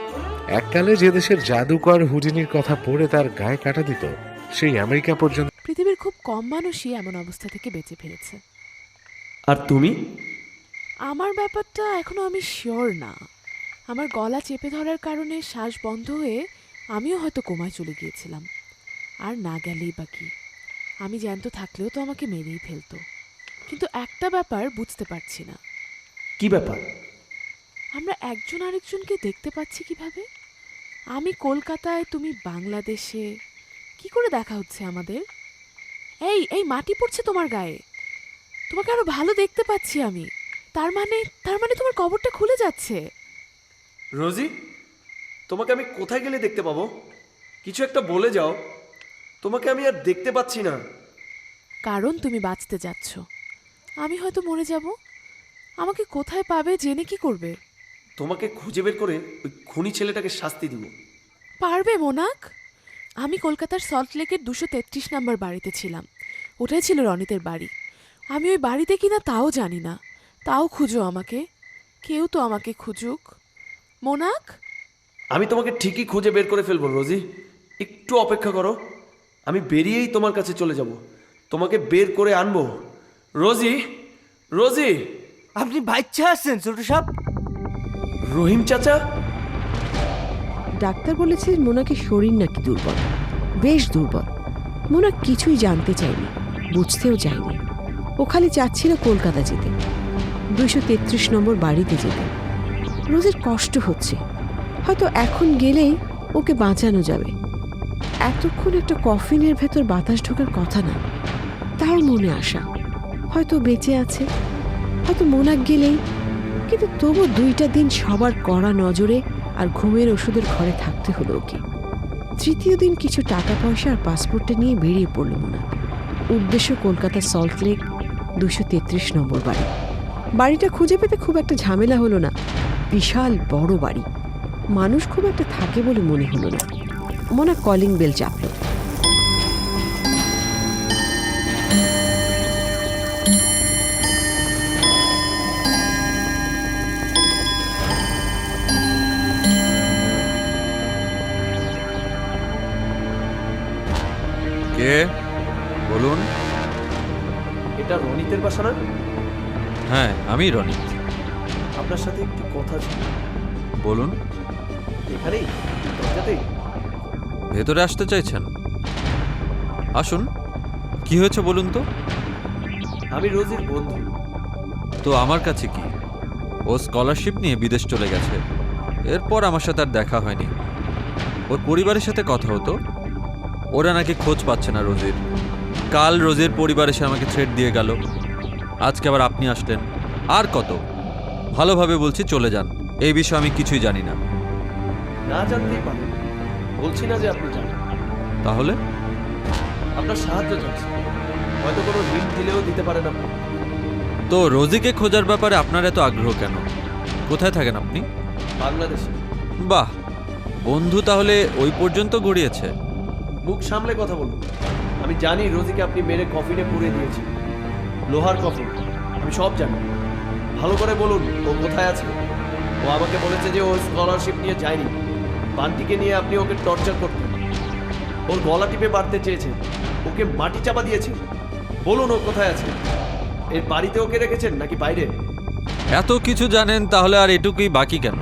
এককালে যে দেশের জাদুকর হুডিনির কথা পড়ে তার গায়ে কাটা দিত, সেই আমেরিকা পর্যন্ত। পৃথিবীর খুব কম মানুষই এমন অবস্থা থেকে বেঁচে ফিরেছে। আর তুমি? আমার ব্যাপারটা এখনো আমি শিওর না। আমার গলা চেপে ধরার কারণে শ্বাস বন্ধ হয়ে আমিও হয়তো কোমায় চলে গিয়েছিলাম। আর না গেলেই বা কি, আমি জ্যান্ত থাকলেও তো আমাকে মেরেই ফেলতো। কিন্তু একটা ব্যাপার বুঝতে পারছি না। কি ব্যাপার? আমরা একজন আরেকজনকে দেখতে পাচ্ছি কিভাবে? আমি কলকাতায়, তুমি বাংলাদেশে, কি করে দেখা হচ্ছে আমাদের? এই এই মাটি পড়ছে তোমার গায়ে, তোমাকে আরো ভালো দেখতে পাচ্ছি আমি। তার মানে তোমার কবরটা খুলে যাচ্ছে। রোজি, তোমাকে আমি কোথায় গেলে দেখতে পাবো? কিছু একটা বলে যাও। তোমাকে আমি আর দেখতে পাচ্ছি না। কারণ তুমি বাঁচতে যাচ্ছ, আমি হয়তো মরে যাব। আমাকে কোথায় পাবে জেনে কি করবে? তোমাকে খুঁজে বের করে ওই খুনি ছেলেটাকে শাস্তি দিব। পারবে মোনাক? আমি কলকাতার সল্টলেকের 233 নম্বর বাড়িতে ছিলাম। ওটাই ছিল রনিতের বাড়ি। আমি ওই বাড়িতে কিনা তাও জানি না। তাও খুঁজো আমাকে, কেউ তো আমাকে খুঁজুক। মোনাক, আমি তোমাকে ঠিকই খুঁজে বের করে ফেলবো রোজি, একটু অপেক্ষা করো। আমি বেরিয়েই তোমার কাছে চলে যাব, তোমাকে বের করে আনবো। রোজি, রোজি। আপনি বাচ্চা আছেন ছোট সাপ? রহিম চাচা? ডাক্তার বলেছিলেন মোনাকে শরীর নাকি দুর্বল, বেশ দুর্বল। মোনা কিছুই জানতে চায়নি, বুঝতেও চায়নি। ও খালি চাচ্ছিল কলকাতা যেতে, 233 নম্বর বাড়িতে যেতে। রোজের কষ্ট হচ্ছে, হয়তো এখন গেলেই ওকে বাঁচানো যাবে। এতক্ষণ একটা কফিনের ভেতর বাতাস ঢোকার কথা না, তাও মনে আশা হয়তো বেঁচে আছে, হয়তো মোনাক গেলেই। কিন্তু তবু 2টা দিন সবার কড়া নজরে আর ঘুমের ওষুধের ঘরে থাকতে হলো ওকে। 3য় দিন কিছু টাকা পয়সা আর পাসপোর্টটা নিয়ে বেরিয়ে পড়ল মোনাক। উদ্দেশ্য কলকাতার সল্টলেক 233 নম্বর বাড়ি। বাড়িটা খুঁজে পেতে খুব একটা ঝামেলা হলো না। বিশাল বড় বাড়ি, মানুষ খুব একটা থাকে বলে মনে হলো না। মোনা কলিং বেল চাপল। কে বলুন? এটা রনিতের বাসা না? হ্যাঁ, আমি রনিত। আপনার সাথে একটু কথা ছিল। বলুন, এখানেই দরজাতেই? ভেতরে আসতে চাইছেন? আসুন। কি হয়েছে বলুন তো? আমি রোজির বন্ধু। তো আমার কাছে কি? ও স্কলারশিপ নিয়ে বিদেশ চলে গেছে, এরপর আমার সাথে আর দেখা হয়নি। ওর পরিবারের সাথে কথা হতো, ওরা নাকি খোঁজ পাচ্ছে না রোজির। কাল রোজির পরিবার এসে আমাকে থ্রেট দিয়ে গেল, আজকে আবার আপনি আসলেন। আর কত? ভালোভাবে বলছি চলে যান, এই বিষয়ে আমি কিছুই জানি না। না জানতেই পারেন, বলছি না যে আপনি জানেন। তাহলে আপনার সাহায্য চাচ্ছি, হয়তো কোনো হিন্ট দিলেও দিতে পারেন আপনি। তো রোজিকে খোঁজার ব্যাপারে আপনার এত আগ্রহ কেন? কোথায় থাকেন আপনি? বাংলাদেশে। বাহ, বন্ধু তাহলে ওই পর্যন্ত গড়িয়েছে। মুখ সামলে কথা বলুন। আমি জানি রোজিকে আপনি মেরে কফিনে পুড়ে দিয়েছেন, লোহার কফিন। আমি সব জানি। ভালো করে বলুন, ও কোথায় আছে? ও আমাকে বলেছে যে ও স্কলারশিপ নিয়ে যায়নি, বান্টিকে নিয়ে আপনি ওকে টর্চার করতেন, ওর গলা টিপে বাড়তে চেয়েছেন, ওকে মাটি চাপা দিয়েছেন। বলুন ও কোথায় আছে? এর বাড়িতে ওকে রেখেছেন নাকি বাইরে? এত কিছু জানেন তাহলে আর এটুকুই বাকি কেন?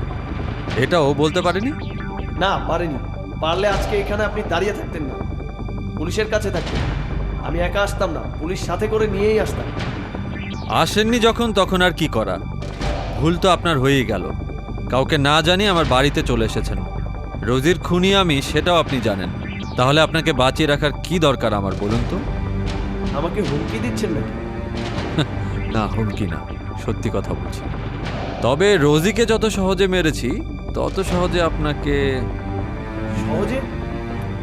এটা ও বলতে পারেনি? না, পারেনি। পারলে আজকে এখানে আপনি দাঁড়িয়ে থাকতেন না, পুলিশের কাছে থাকতেন। আমি একা আসতাম না, পুলিশ সাথে করে নিয়েই আসতাম। আসেননি যখন, তখন আর কি করা? ভুল তো আপনার হয়েই গেল। কাউকে না জানিয়ে আমার বাড়িতে চলে এসেছেন। রোজির খুনি আমি, সেটাও আপনি জানেন। তাহলে আপনাকে বাঁচিয়ে রাখার কি দরকার আমার বলুন তো? আমাকে হুমকি দিচ্ছেন নাকি? না, হুমকি না, সত্যি কথা বলছি। তবে রোজিকে যত সহজে মেরেছি, তত সহজে আপনাকে। সহজে?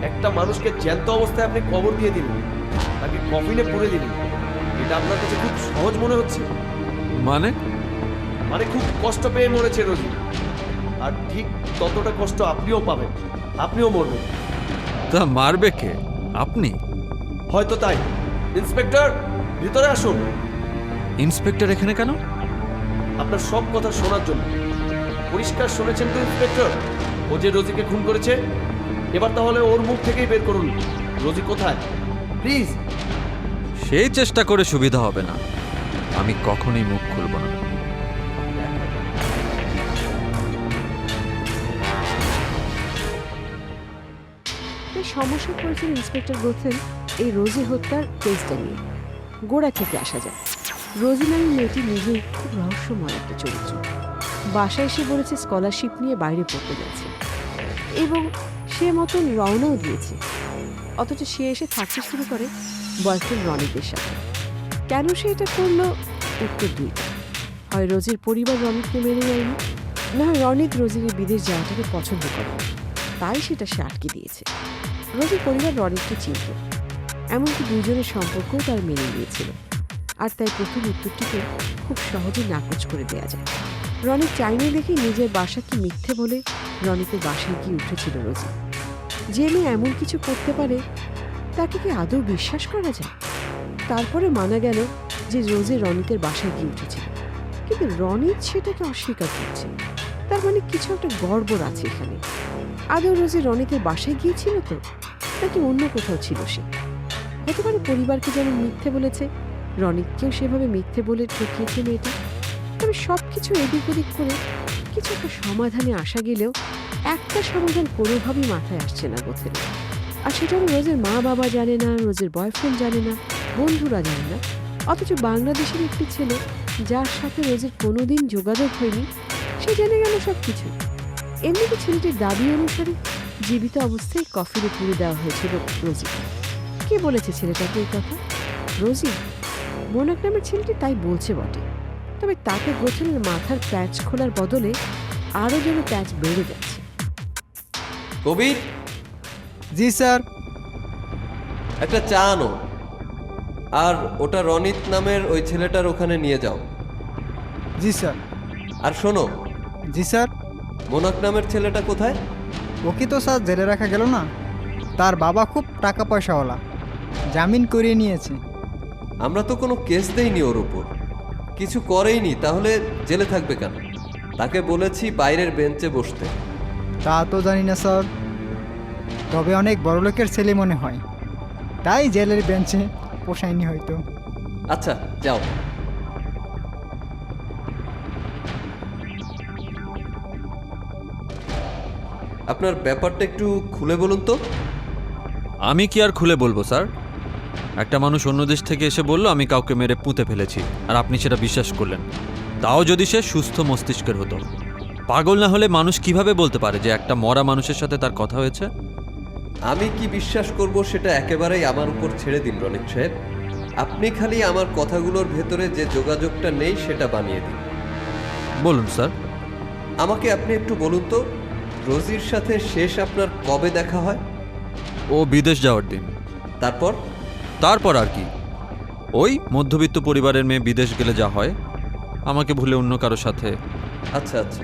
একটা মানুষকে জ্যান্ত অবস্থায় আপনি কবর দিয়ে দিলেন, তাকে কফিনে পুড়ে দিলেন, এটা আপনার কাছে খুব সহজ মনে হচ্ছে? মানে? মানে খুব কষ্ট পেয়ে মরেছে রোজি, আর ঠিক ততটা কষ্ট আপনিও পাবেন, আপনিও মরবেন। তা মারবে কে? আপনি? হয়তো তাই। ইন্সপেক্টর, ভিতরে আসুন। ইন্সপেক্টর এখানে কেন? আপনার সব কথা শোনার জন্য। পরিষ্কার শুনেছেন তো ইন্সপেক্টর, ও যে রোজিকে খুন করেছে? এবার তাহলে ওর মুখ থেকেই বের করুন, রোজি কোথায়, প্লিজ। সেই চেষ্টা করে সুবিধা হবে না, আমি কখনোই মুখ খুলব না। সমস্যা করেছেন ইন্সপেক্টর গোথেন এই রোজি হত্যার কেসটা নিয়ে। গোড়া থেকে আসা যায়। রোজি নামী মেয়েটি নিজেই খুব রহস্যময় একটা চরিত্র। বাসায় এসে বলেছে স্কলারশিপ নিয়ে বাইরে পড়তে যাচ্ছে এবং সে মতন রওনাও দিয়েছে, অথচ সে এসে থাকতে শুরু করে বয়ফ্রেন্ড রনিতের সাথে। কেন সে এটা করলো? উত্তর দুইটা। হয় রোজির পরিবার রনিতকে মেনে নেয়নি, না হয় রনিত রোজির বিদেশ যাওয়াটাকে পছন্দ করে, তাই সেটা সে আটকে দিয়েছে। রোজির পরিবার রনিতকে চিনত, এমনকি দুজনের সম্পর্কও তার মেনে নিয়েছিল, আর তাই প্রথম উত্তরটিকে খুব সহজে নাকচ করে দেওয়া যায়। রনিত চাইনি দেখে নিজের বাসাকে মিথ্যে বলে রনিতের বাসায় গিয়ে উঠেছিল রোজি। যে মেয়ে এমন কিছু করতে পারে তাকে কি আদৌ বিশ্বাস করা যায়? তারপরে মানা গেল যে রোজি রনিতের বাসায় গিয়ে উঠেছিল, কিন্তু রনিত সেটাকে অস্বীকার করছে। তার মানে কিছু একটা গড়বড় আছে এখানে। আদৌ রোজি রনিতের বাসায় গিয়েছিল তো, নাকি অন্য কোথাও ছিল সে? হতে পারে পরিবারকে যেমন মিথ্যে বলেছে, রনিতকেও সেভাবে মিথ্যে বলে ঠকিয়েছে মেয়েটা। তবে সব কিছু এদিক ওদিক করে কিছু একটা সমাধানে আসা গেলেও একটা সমাধান কোনোভাবেই মাথায় আসছে না গোথের। আর সেটা রোজের মা বাবা জানে না, রোজের বয়ফ্রেন্ড জানে না, বন্ধুরা জানে না, অথচ বাংলাদেশের একটি ছেলে যার সাথে রোজের কোনোদিন যোগাযোগ হয়নি সে জেনে গেল সব কিছু। এমনিতে ছেলেটির দাবি অনুসারে জীবিত অবস্থায় কফিনে পুড়ে দেওয়া হয়েছিল রোজিকে। কে বলেছে ছেলেটাকে এই কথা? রোজি? মোনাক নামের ছেলেটি তাই বলছে বটে, তবে তাতে গোছলের মাথার প্যাচ খোলার বদলে আরও যেন প্যাচ বেড়ে যাচ্ছে। কবির, জি স্যার। একটা চা আনো, আর ওটা রনিত নামের ওই ছেলেটার ওখানে নিয়ে যাও। জি স্যার। আর শোনো। জি স্যার। মোনাক নামের ছেলেটা কোথায়? ওকে তো স্যার জেলে রাখা গেল না, তার বাবা খুব টাকা পয়সাওয়ালা, জামিন করিয়ে নিয়েছে। আমরা তো কোনো কেস দেইনি ওর উপর, কিছু করেইনি, তাহলে জেলে থাকবে কেন? তাকে বলেছি বাইরের বেঞ্চে বসতে। তা তো জানি না স্যার, তবে অনেক বড়লোকের ছেলে মনে হয়। তাই জেলের বেঞ্চে পোষায়নি হয়তো। আচ্ছা যাও। আপনার ব্যাপারটা একটু খুলে বলুন তো। আমি কি আর খুলে বলবো স্যার? একটা মানুষ অন্য দেশ থেকে এসে বলল আমি কাউকে মেরে পুঁতে ফেলেছি, আর আপনি সেটা বিশ্বাস করলেন। তাও যদি সে সুস্থ মস্তিষ্কের হতো। পাগল না হলে মানুষ কিভাবে বলতে পারে যে একটা মরা মানুষের সাথে তার কথা হয়েছে? আমি কি বিশ্বাস করব সেটা একেবারেই আমার উপর ছেড়ে দিন রনিক সাহেব। আপনি খালি আমার কথাগুলোর ভেতরে যে যোগাযোগটা নেই সেটা বানিয়ে দিন। বলুন স্যার। আমাকে আপনি একটু বলুন তো, রোজির সাথে শেষ আপনার কবে দেখা হয়? ও বিদেশ যাওয়ার দিন। তারপর আর কি, ওই মধ্যবিত্ত পরিবারের মেয়ে বিদেশ গেলে যা হয়, আমাকে ভুলে অন্য কারো সাথে। আচ্ছা আচ্ছা,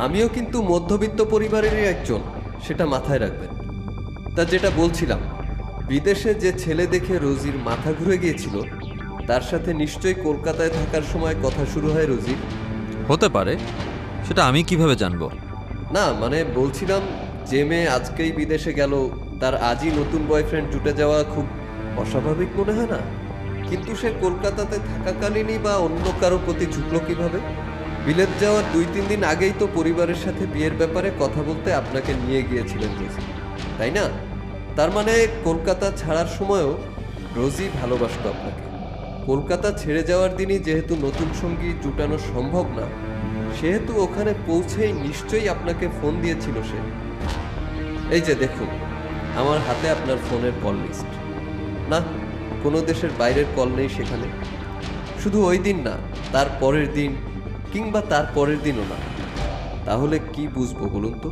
আমিও কিন্তু মধ্যবিত্ত পরিবারেরই একজন, সেটা মাথায় রাখবেন। তা যেটা বলছিলাম, বিদেশে যে ছেলে দেখে রোজির মাথা ঘুরে গিয়েছিল, তার সাথে নিশ্চয়ই কলকাতায় থাকার সময় কথা শুরু হয় রোজির। হতে পারে, সেটা আমি কিভাবে জানবো? না মানে বলছিলাম, যে মেয়ে আজকেই বিদেশে গেল তার আজই নতুন বয়ফ্রেন্ড জুটে যাওয়া খুব অস্বাভাবিক মনে হয় না? কিন্তু সে কলকাতাতে থাকাকালীনই বা অন্য কারো প্রতি ঝুঁকলো কিভাবে? বিলেত যাওয়ার 2-3 দিন আগেই তো পরিবারের সাথে বিয়ের ব্যাপারে কথা বলতে আপনাকে নিয়ে গিয়েছিলেন রোজি, তাই না? তার মানে কলকাতা ছাড়ার সময়ও রোজি ভালোবাসত আপনাকে। কলকাতা ছেড়ে যাওয়ার দিনই যেহেতু নতুন সঙ্গী জুটানো সম্ভব না, সেহেতু ওখানে পৌঁছেই নিশ্চয়ই আপনাকে ফোন দিয়েছিল সে। এই যে দেখুন, আমার হাতে আপনার ফোনের কল লিস্ট। না, কোনো দেশের বাইরের কল নেই সেখানে। শুধু ওই দিন না, তার পরের দিন কিংবা তার পরের দিনও না। তাহলে কি বুঝবো বলুন তো?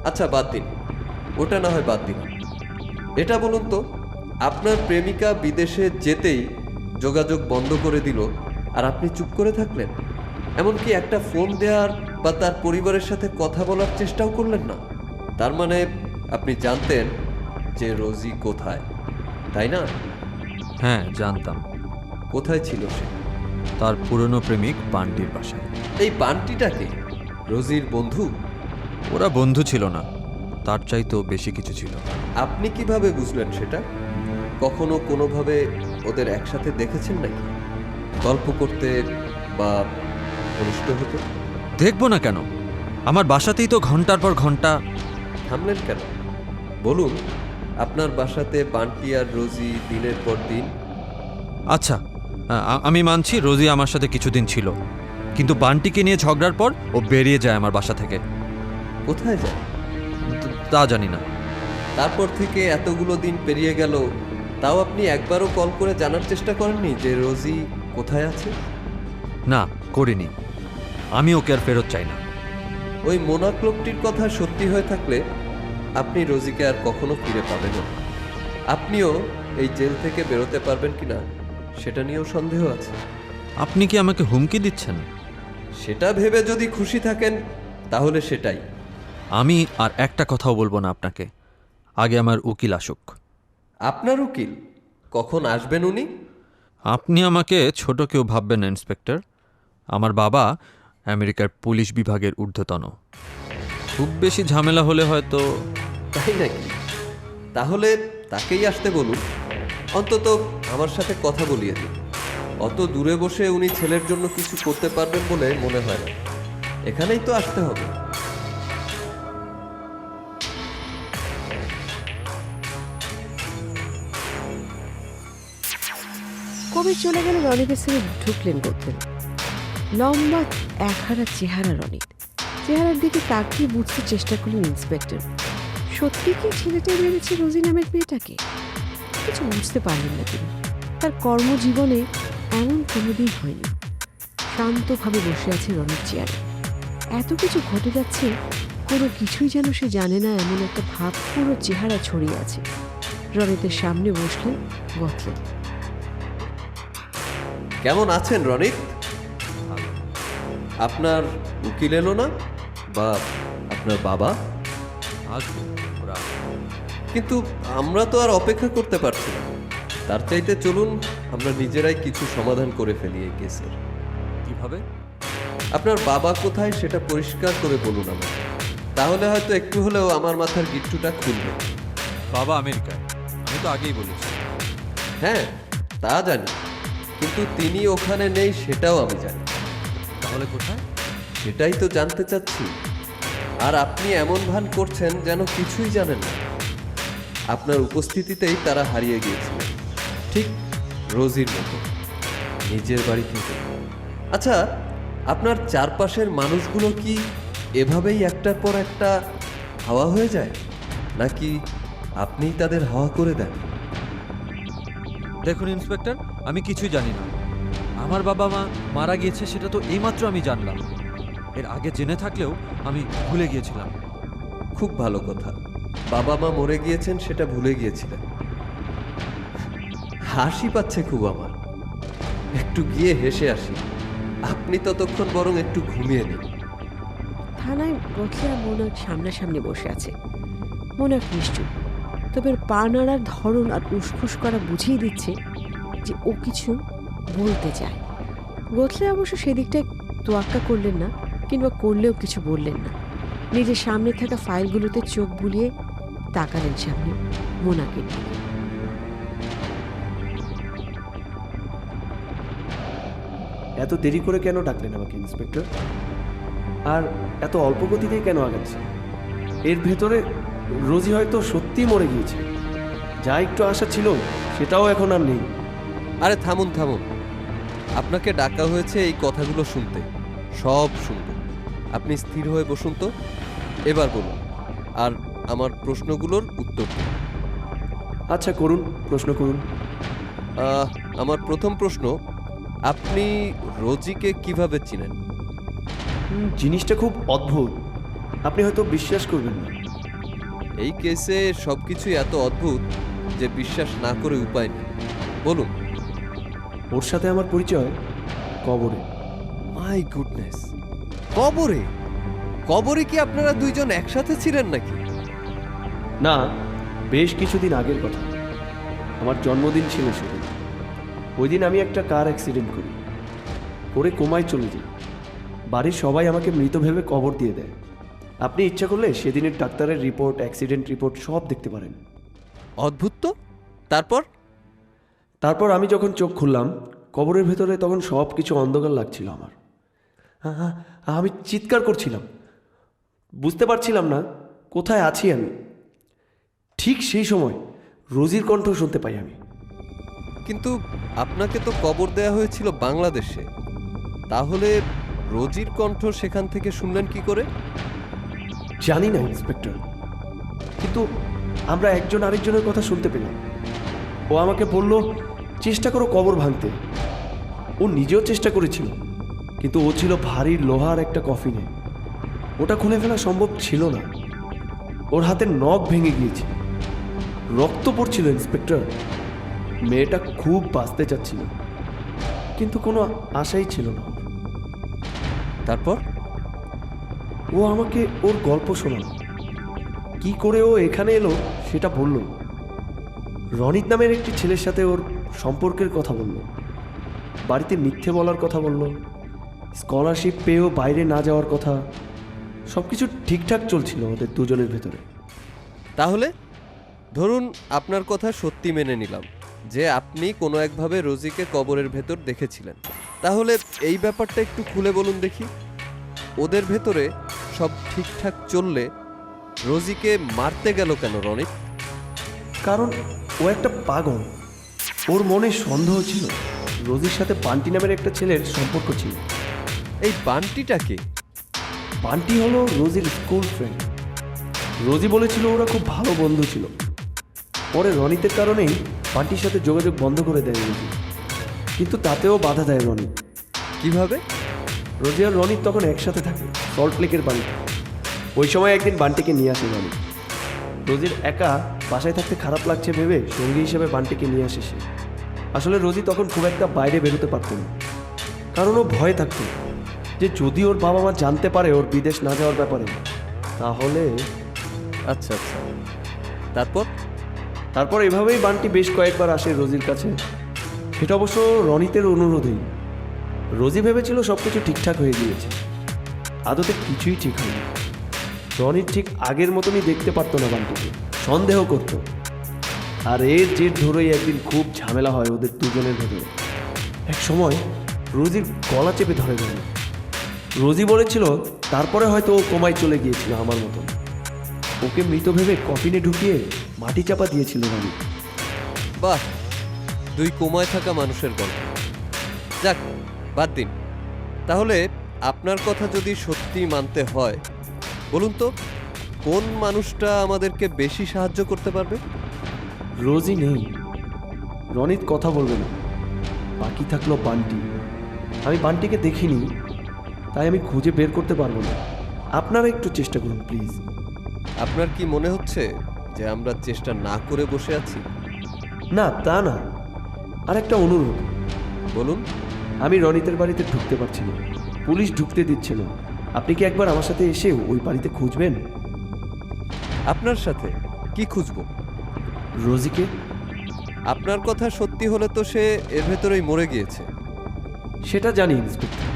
আচ্ছা বাদ দিন, ওটা না হয় বাদ দিন। এটা বলুন তো, আপনার প্রেমিকা বিদেশে যেতেই যোগাযোগ বন্ধ করে দিল, আর আপনি চুপ করে থাকলেন? এমনকি একটা ফোন দেওয়ার বা তার পরিবারের সাথে কথা বলার চেষ্টাও করলেন না? তার মানে আপনি জানতেন যে রোজি কোথায়, তাই না? হ্যাঁ, জানতাম। কোথায় ছিল সে? তার পুরনো প্রেমিক বান্টির বাসায়। এই বান্টিটাকে রোজির বন্ধু? ওরা বন্ধু ছিল না, তার চাইতেও বেশি কিছু ছিল। আপনি কিভাবে বুঝলেন সেটা? কখনো কোনোভাবে ওদের একসাথে দেখেছেন নাকি? গল্প করতে বা ঘনিষ্ঠ হতে? দেখবো না কেন? আমার বাসাতেই তো ঘন্টার পর ঘন্টা। থামলেন কেন? বলুন, আপনার বাসাতে বান্টি আর রোজি দিনের পর দিন? আচ্ছা, আমি মানছি রোজি আমার সাথে কিছুদিন ছিল, কিন্তু বান্টিকে নিয়ে ঝগড়ার পর ও বেরিয়ে যায় আমার বাসা থেকে। কোথায় যায় তা জানি না। তারপর থেকে এতগুলো দিন পেরিয়ে গেল, তাও আপনি একবারও কল করে জানার চেষ্টা করেননি যে রোজি কোথায় আছে? না, করিনি। আমি ওকে আর ফেরত চাই না। ওই মোনাক লোকটির কথা সত্যি হয়ে থাকলে আপনি রোজিকে আর কখনো ফিরে পাবেন না। আপনিও এই জেল থেকে বেরোতে পারবেন কিনা সেটা নিয়েও সন্দেহ আছে। আপনি কি আমাকে হুমকি দিচ্ছেন? সেটা ভেবে যদি খুশি থাকেন তাহলে সেটাই। আমি আর একটা কথাও বলবো না আপনাকে, আগে আমার উকিল আসুক। আপনার উকিল? কখন আসবেন উনি? আপনি আমাকে ছোট কেউ ভাববেন না ইন্সপেক্টর। আমার বাবা আমেরিকার পুলিশ বিভাগের ঊর্ধ্বতন। খুব বেশি ঝামেলা হলে হয়তো। তাই নাকি? তাহলে তাকেই আসতে বলুন, অন্তত আমার সাথে কথা বলিয়ে দিন। অত দূরে বসে উনি ছেলের জন্য কিছু করতে পারবেন বলে মনে হয় না। এখানেই তো আসতে হবে। কবে চলে গেল রনিতের সঙ্গে ঢুকলেন করতেন। লম্বা একহারা চেহারা রনিত। চেহারার দিকে তাকিয়ে বুঝতে চেষ্টা করলেন ইন্সপেক্টর। সত্যি কি ছেলেটা মেরেছে রোজি নামের মেয়েটাকে? কিছু বুঝতে পারলেন না তিনি। তার কর্মজীবনে এমন কোনোদিন হয়নি। শান্তভাবে বসে আছে রনির চেয়ারে। এত কিছু ঘটে যাচ্ছে, কোনো কিছুই যেন সে জানে না, এমন একটা ভাব পুরো চেহারা ছড়িয়ে আছে। রনিতের সামনে বসলেন, বসলেন। কেমন আছেন রনিত? আপনার উকিল এলো না? বা আপনার বাবা? কিন্তু আমরা তো আর অপেক্ষা করতে পারছি না। তার চাইতে চলুন আমরা নিজেরাই কিছু সমাধান করে ফেলি এই কেসের। কিভাবে? আপনার বাবা কোথায় সেটা পরিষ্কার করে বলুন আমাকে, তাহলে হয়তো একটু হলেও আমার মাথার গিট্টুটা খুলবে। বাবা আমেরিকায়, আমি তো আগেই বলেছি। হ্যাঁ তা জানি, কিন্তু তিনি ওখানে নেই সেটাও আমি জানি। তাহলে কোথায়? সেটাই তো জানতে চাচ্ছি। আর আপনি এমন ভান করছেন যেন কিছুই জানেন না। আপনার উপস্থিতিতেই তারা হারিয়ে গিয়েছিলেন, ঠিক রোজির মতো, নিজের বাড়ি থেকে। আচ্ছা, আপনার চারপাশের মানুষগুলো কি এভাবেই একটার পর একটা হাওয়া হয়ে যায়, নাকি আপনিই তাদের হাওয়া করে দেন? দেখুন ইন্সপেক্টর, আমি কিছুই জানি না। আমার বাবা মা মারা গিয়েছে সেটা তো এইমাত্র আমি জানলাম। এর আগে জেনে থাকলেও আমি ভুলে গিয়েছিলাম। খুব ভালো কথা, বাবা মা মরে গিয়েছেন সেটা ভুলে গিয়েছিলেন। হাসি পাচ্ছে খুব আমার, একটু গিয়ে হেসে আসি। আপনি ততক্ষণ বরং একটু ঘুমিয়ে নিন। থানায় গোখলে আর মোনাক সামনাসামনি বসে আছে। মোনাক নিশ্চুপ, তবে ওর পা নাড়ার ধরন আর উসখুস করা বুঝিয়ে দিচ্ছে যে ও কিছু বলতে চায়। গোখলে অবশ্য সেদিকটায় তোয়াক্কা করলেন না, কিংবা করলেও কিছু বললেন না। নিজের সামনে থাকা ফাইলগুলোতে চোখ বুলিয়ে তাকালেন সামনে মোনাকের দিকে। এত দেরি করে কেন ডাকলেন আমাকে ইন্সপেক্টর? আর এত অল্প গতিতে কেন আগাচ্ছে? এর ভেতরে রোজি হয়তো সত্যিই মরে গিয়েছে। যা একটু আশা ছিল সেটাও এখন আর নেই। আরে থামুন থামুন, আপনাকে ডাকা হয়েছে এই কথাগুলো শুনতে, সব শুনবো। আপনি স্থির হয়ে বসুন তো। এবার বলুন, আর আমার প্রশ্নগুলোর উত্তর দিন। আচ্ছা করুন, প্রশ্ন করুন। আমার প্রথম প্রশ্ন, আপনি রোজিকে কিভাবে চিনেন? জিনিসটা খুব অদ্ভুত, আপনি হয়তো বিশ্বাস করবেন না। এই কেসে সব কিছুই এত অদ্ভুত যে বিশ্বাস না করে উপায় নেই। বলুন। ওর সাথে আমার পরিচয় কবরে। মাই গুডনেস, কবরে? কবরে কি আপনারা দুইজন একসাথে ছিলেন নাকি? না, বেশ কিছুদিন আগের কথা। আমার জন্মদিন ছিল সেদিন। ওই দিন আমি একটা কার অ্যাক্সিডেন্ট করি, করে কোমায় চলে যাই। বাড়ির সবাই আমাকে মৃত ভেবে কবর দিয়ে দেয়। আপনি ইচ্ছা করলে সেদিনের ডাক্তারের রিপোর্ট, অ্যাক্সিডেন্ট রিপোর্ট সব দেখতে পারেন। অদ্ভুত তো। তারপর আমি যখন চোখ খুললাম, কবরের ভেতরে তখন সব কিছু অন্ধকার লাগছিল আমার। আমি চিৎকার করছিলাম, বুঝতে পারছিলাম না কোথায় আছি আমি। ঠিক সেই সময় রোজির কণ্ঠ শুনতে পাই আমি। কিন্তু আপনাকে তো কবর দেয়া হয়েছিল বাংলাদেশে, তাহলে রোজির কণ্ঠ সেখান থেকে শুনলেন কি করে? জানি না ইন্সপেক্টর, কিন্তু আমরা একজন আরেকজনের কথা শুনতে পেলাম। ও আমাকে বলল, চেষ্টা করো কবর ভাঙতে। ও নিজেও চেষ্টা করেছিল, কিন্তু ও ছিল ভারী লোহার একটা কফিনে। ওটা খুলে ফেলা সম্ভব ছিল না। ওর হাতের নখ ভেঙে গিয়েছিল, রক্ত পড়ছিল ইন্সপেক্টর। মেয়েটা খুব বাঁচতে চাচ্ছিল, কিন্তু কোনো আশাই ছিল না। তারপর ও আমাকে ওর গল্প শোনাল, কি করে ও এখানে এলো সেটা বলল। রনিত নামের একটি ছেলের সাথে ওর সম্পর্কের কথা বলল, বাড়িতে মিথ্যে বলার কথা বলল, স্কলারশিপ পেয়েও বাইরে না যাওয়ার কথা। সব কিছু ঠিকঠাক চলছিল ওদের দুজনের ভেতরে। তাহলে ধরুন আপনার কথা সত্যি মেনে নিলাম যে আপনি কোনো একভাবে রোজিকে কবরের ভেতর দেখেছিলেন। তাহলে এই ব্যাপারটা একটু খুলে বলুন দেখি। ওদের ভেতরে সব ঠিকঠাক চললে রোজিকে মারতে গেল কেন রনিত? কারণ ও একটা পাগল। ওর মনে সন্দেহ ছিল রোজির সাথে বান্টি নামের একটা ছেলের সম্পর্ক ছিল। এই বান্টিটাকে? বান্টি হলো রোজির স্কুল ফ্রেন্ড। রোজি বলেছিল ওরা খুব ভালো বন্ধু ছিল। পরে রনিতের কারণেই বান্টির সাথে যোগাযোগ বন্ধ করে দেয় রোজি, কিন্তু তাতেও বাধা দেয় রনিত। কিভাবে? রোজি আর রনিত তখন একসাথে থাকে সল্ট লেকের বাড়িতে। ওই সময় একদিন বান্টিকে নিয়ে আসে রনিত। রোজির একা বাসায় থাকতে খারাপ লাগছে ভেবে সঙ্গী হিসেবে বান্টিকে নিয়ে আসে সে। আসলে রোজি তখন খুব একটা বাইরে বেরোতে পারত না, কারণ ও ভয়ে থাকতো যে যদি ওর বাবা মা জানতে পারে ওর বিদেশ না যাওয়ার ব্যাপারে, তাহলে। আচ্ছা, তারপর এভাবেই বান্টি বেশ কয়েকবার আসে রোজির কাছে। সেটা অবশ্য রনিতের অনুরোধেই। রোজি ভেবেছিল সব কিছু ঠিকঠাক হয়ে গিয়েছে, আদতে কিছুই ঠিক হয়নি। রনিত ঠিক আগের মতনই দেখতে পারতো না বান্টিকে, সন্দেহ করতো। আর এর জের ধরেই একদিন খুব ঝামেলা হয় ওদের দুজনের ভেতরে। এক সময় রোজির গলা চেপে ধরে গেল। রোজি বলেছিল তারপরে হয়তো ও কোমায় চলে গিয়েছিল আমার মতন। ওকে মৃত ভেবে কফিনে ঢুকিয়ে মাটি চাপা দিয়েছিল রনি। বাহ, দুই কোমায় থাকা মানুষের গল্প। যাক, বাদ দিন। তাহলে আপনার কথা যদি সত্যি মানতে হয়, বলুন তো কোন মানুষটা আমাদেরকে বেশি সাহায্য করতে পারবে? রোজি নেই, রনিত কথা বলবে না, বাকি থাকলো বান্টি। আমি বান্টিকে দেখিনি, তাই আমি খুঁজে বের করতে পারবো না। আপনারা একটু চেষ্টা করুন প্লিজ। আপনার কি মনে হচ্ছে যে আমরা চেষ্টা না করে বসে আছি? না, তা না, আর একটা অনুরোধ। বলুন। আমি রনিতের বাড়িতে ঢুকতে পারছি না, পুলিশ ঢুকতে দিচ্ছে না। আপনি কি একবার আমার সাথে এসে ওই বাড়িতে খুঁজবেন? আপনার সাথে কি খুঁজবো? রোজিকে। আপনার কথা সত্যি হলে তো সে এর ভেতরেই মরে গিয়েছে। সেটা জানি ইন্সপেক্টর,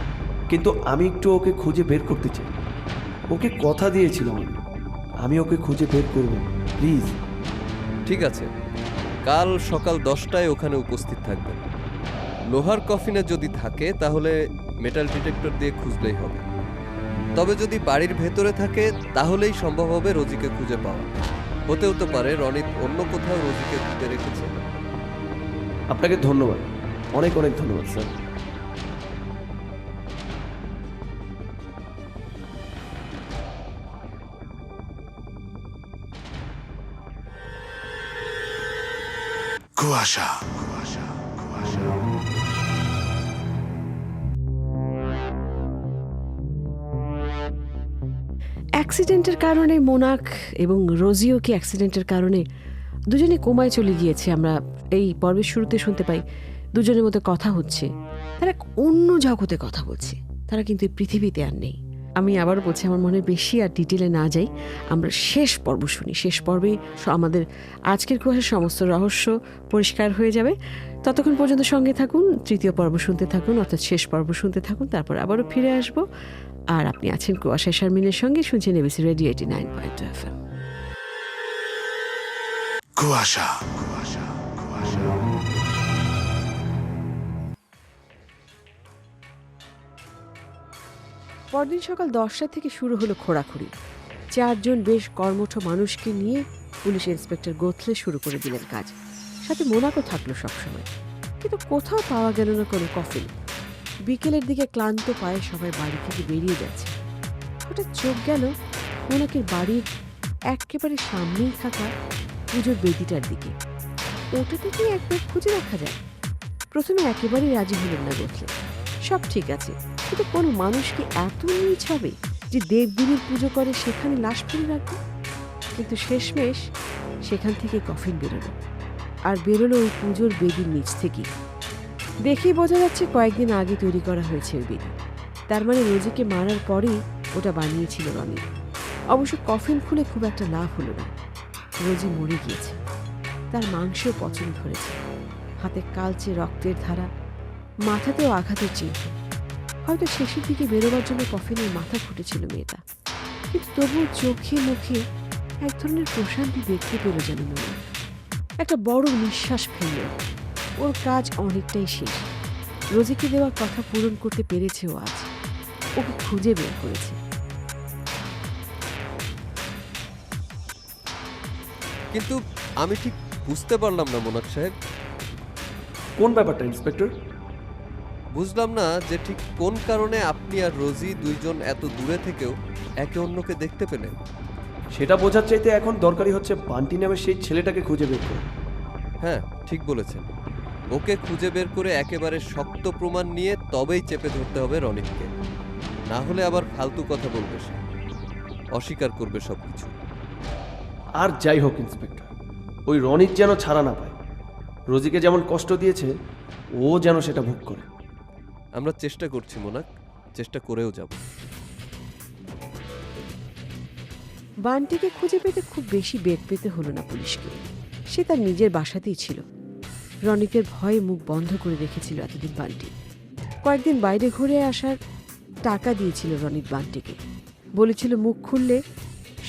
কিন্তু আমি একটু ওকে খুঁজে বের করতে চাই। ওকে কথা দিয়েছিলাম আমি ওকে খুঁজে বের করব, প্লিজ। ঠিক আছে, কাল সকাল 10টায় ওখানে উপস্থিত থাকবেন। লোহার কফিনে যদি থাকে তাহলে মেটাল ডিটেক্টর দিয়ে খুঁজলেই হবে। তবে যদি বাড়ির ভেতরে থাকে তাহলেই সম্ভব হবে রোজিকে খুঁজে পাওয়া। হতেও তো পারে রনিত অন্য কোথাও রোজিকে খুঁজে রেখেছে। আপনাকে ধন্যবাদ, অনেক অনেক ধন্যবাদ স্যার। কুয়াশা। অ্যাক্সিডেন্টের কারণে মোনাক এবং রোজিও কি অ্যাক্সিডেন্টের কারণে দুজনে কোমায় চলে গিয়েছে। আমরা এই পর্বের শুরুতে শুনতে পাই দুজনের মধ্যে কথা হচ্ছে, তারা এক অন্য জগতে কথা বলছে, তারা কিন্তু এই পৃথিবীতে আর নেই। আমি আবার বলছি, আমার মনে বেশি আর ডিটেলে না যাই, আমরা শেষ পর্ব শুনি। শেষ পর্বে আমাদের আজকের কুয়াশার সমস্ত রহস্য পরিষ্কার হয়ে যাবে। ততক্ষণ পর্যন্ত সঙ্গে থাকুন, তৃতীয় পর্ব শুনতে থাকুন, অর্থাৎ শেষ পর্ব শুনতে থাকুন, তারপর আবারও ফিরে আসবো। আর আপনি আছেন কুয়াশা শারমিনের সঙ্গে, শুনছেন এবিসি রেডিও 89.2 FM। কুয়াশা। পরদিন সকাল 10টা থেকে শুরু হলো খোঁড়াখুড়ি। 4 জন বেশ কর্মঠ মানুষকে নিয়ে পুলিশ ইন্সপেক্টর গোথলে শুরু করে দিলেন কাজ। সাথে মোনাকও থাকলো সবসময়, কিন্তু কোথাও পাওয়া গেল না কোনো কফিন। বিকেলের দিকে ক্লান্ত পায়ে সবাই বাড়ি থেকে বেরিয়ে যাচ্ছে। হঠাৎ চোখ গেল মোনাকের বাড়ির একেবারে সামনেই থাকা পুজোর বেদিটার দিকে। ওটা থেকে একবার খুঁজে দেখা যায়। প্রথমে একেবারেই রাজি হলেন না গোথলে। সব ঠিক আছে, কিন্তু কোনো মানুষ কি এত নীচ হবে যে দেবদেবীর পুজো করে সেখানে লাশ ফেলে রাখবে? কিন্তু শেষমেশ সেখান থেকে কফিন বেরোলো, আর বেরোলো ওই পুজোর বেদির নিচ থেকেই। দেখেই বোঝা যাচ্ছে কয়েকদিন আগে তৈরি করা হয়েছে ওই বেদি। তার মানে রোজিকে মারার পরেই ওটা বানিয়েছিল রনি। অবশ্য কফিন খুলে খুব একটা লাভ হলো না। রোজি মরে গিয়েছে, তার মাংসেও পচন ধরেছে, হাতে কালচে রক্তের ধারা, মাথাতেও আঘাতের চিহ্ন। হয়তো শেষের দিকে বেরোবার জন্য কফিনের মাথা ফুটেছিল মেয়েটা, কিন্তু তবুও চোখে মুখে এক ধরনের প্রশান্তি দেখতে পেল যেন মনে। একটা বড় নিঃশ্বাস ফেলল। ওর কাজ অনেকটাই শেষ। রোজিকে দেওয়ার কথা পূরণ করতে পেরেছে ও আজ। ওকে খুঁজে বের করেছে। কিন্তু আমি ঠিক বুঝতে পারলাম না মোনাক সাহেব। কোন ব্যাপারটা ইন্সপেক্টর? বুঝলাম না যে ঠিক কোন কারণে আপনি আর রোজি দুইজন এত দূরে থেকেও একে অন্যকে দেখতে পেলেন। সেটা বোঝার চাইতে এখন দরকারি হচ্ছে বান্টি নামে সেই ছেলেটাকে খুঁজে বের করা। হ্যাঁ, ঠিক বলেছেন। ওকে খুঁজে বের করে একেবারে শক্ত প্রমাণ নিয়ে তবেই চেপে ধরতে হবে রনিতকে। না হলে আবার ফালতু কথা বলবে সে, অস্বীকার করবে সবকিছু। আর যাই হোক ইন্সপেক্টর, ওই রনিত যেন ছাড়া না পায়। রোজিকে যেমন কষ্ট দিয়েছে ও যেন সেটা ভোগ করে। আমরা চেষ্টা করছি মোনাক, চেষ্টা করেও যাব। বান্টিকে খুঁজে পেতে খুব বেশি বেগ পেতে হলো না পুলিশকে। সে তার নিজের বাসাতেই ছিল। রনিতের ভয়ে মুখ বন্ধ করে রেখেছিল এতদিন বান্টি। কয়েকদিন বাইরে ঘুরে আসার টাকা দিয়েছিল রনিত বান্টিকে। বলেছিল মুখ খুললে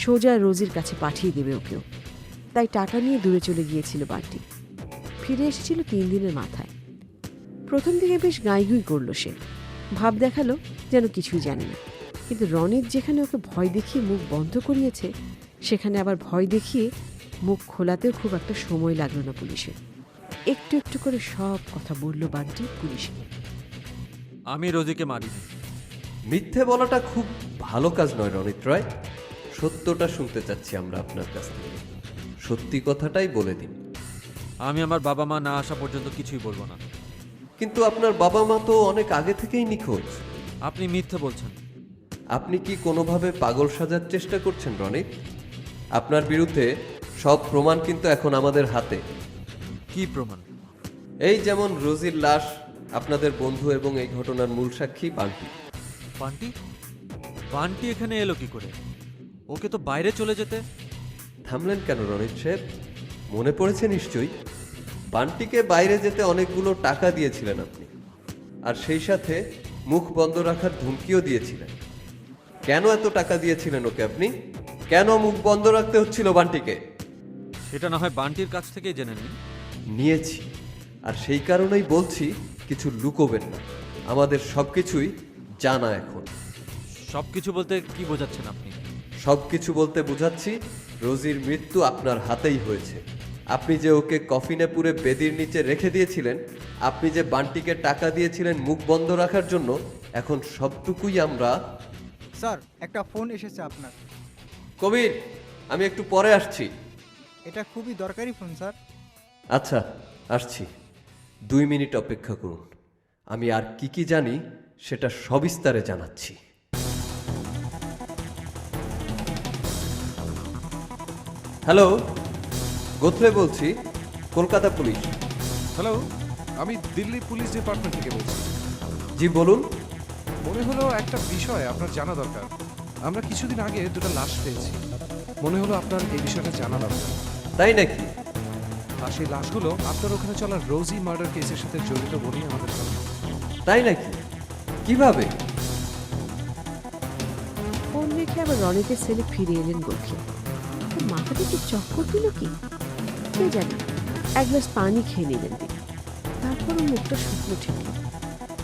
সোজা রোজির কাছে পাঠিয়ে দেবে ওকেও। তাই টাকা নিয়ে দূরে চলে গিয়েছিল বান্টি। ফিরে এসেছিল 3 দিনের মাথায়। প্রথম দিকে বেশ গাইগুই করলো সে, ভাব দেখালো যেন কিছুই জানে না। কিন্তু রনিত যেখানে ওকে ভয় দেখিয়ে মুখ বন্ধ করিয়েছে, সেখানে আবার ভয় দেখিয়ে মুখ খোলাতেও খুব একটা সময় লাগলো না পুলিশের। একটু একটু করে সব কথা বলল বান্টি পুলিশে। আমি রোজিকে মারিনি। মিথ্যে বলাটা খুব ভালো কাজ নয় রনিত রয়। সত্যটা শুনতে চাচ্ছি আমরা আপনার কাছ থেকে। সত্যি কথাটাই বলে দিন। আমি আমার বাবা মা না আসা পর্যন্ত কিছুই বলবো না। কিন্তু আপনার বাবা মা তো অনেক আগে থেকেই নিখোঁজ। আপনি মিথ্যে বলছেন। আপনি কি কোনোভাবে পাগল সাজার চেষ্টা করছেন রনিত? আপনার বিরুদ্ধে সব প্রমাণ কিন্তু এখন আমাদের হাতে। কি প্রমাণ? এই যেমন রোজির লাশ, আপনাদের বন্ধু এবং এই ঘটনার মূল সাক্ষী বান্টি। বান্টি? বান্টি এখানে এলো কি করে? ওকে তো বাইরে চলে যেতে। থামলেন কেন রনিত সাহেব? মনে পড়েছে নিশ্চয়ই। বান্টিকে বাইরে যেতে অনেকগুলো টাকা দিয়েছিলেন আপনি, আর সেই সাথে মুখ বন্ধ রাখার ধমকিও দিয়েছিলেন। কেন এত টাকা দিয়েছিলেন ওকে আপনি? কেন মুখ বন্ধ রাখতে হচ্ছিল বান্টিকে? সেটা না হয় বান্টির কাছ থেকেই জেনে নিন। নিয়েছি, আর সেই কারণেই বলছি কিছু লুকোবেন না। আমাদের সবকিছুই জানা এখন। সবকিছু বলতে কি বোঝাচ্ছেন আপনি? সবকিছু বলতে বোঝাচ্ছি রোজির মৃত্যু আপনার হাতেই হয়েছে। আপনি যে ওকে কফিনে পুরে বেদির নিচে রেখে দিয়েছিলেন, আপনি যে বান্টিকে টাকা দিয়েছিলেন মুখ বন্ধ রাখার জন্য, এখন সবটুকুই আমরা। স্যার, একটা ফোন এসেছে আপনার। কবির, আমি একটু পরে আসছি। এটা খুবই দরকারি ফোন স্যার। আচ্ছা, আসছি। 2 মিনিট অপেক্ষা করুন। আমি আর কি কি জানি সেটা সবিস্তারে জানাচ্ছি। হ্যালো, গোথলে বলছি, কলকাতা পুলিশ। হ্যালো, আমি দিল্লি পুলিশ ডিপার্টমেন্ট থেকে বলছি। জি বলুন। মনে হলো একটা বিষয় আপনার জানা দরকার। আমরা কিছুদিন আগে 2টা লাশ পেয়েছি। মনে হলো আপনার এই বিষয়টা জানা দরকার। তাই নাকি? আর সেই লাশগুলো আপনার ওখানে চলা রোজি মার্ডার কেসের সাথে জড়িত বলেই আমাদের ধারণা। তাই নাকি? কিভাবে? ফোন রেখে আবার রনিতের সেলে ফিরে এলেন গোখলে। মাথাতে কি চক্কর দিল কি কে জানে। এক গ্লাস পানি খেয়ে নিলেন তিনি। তারপরও মুখটা শুকনো ঠেকল।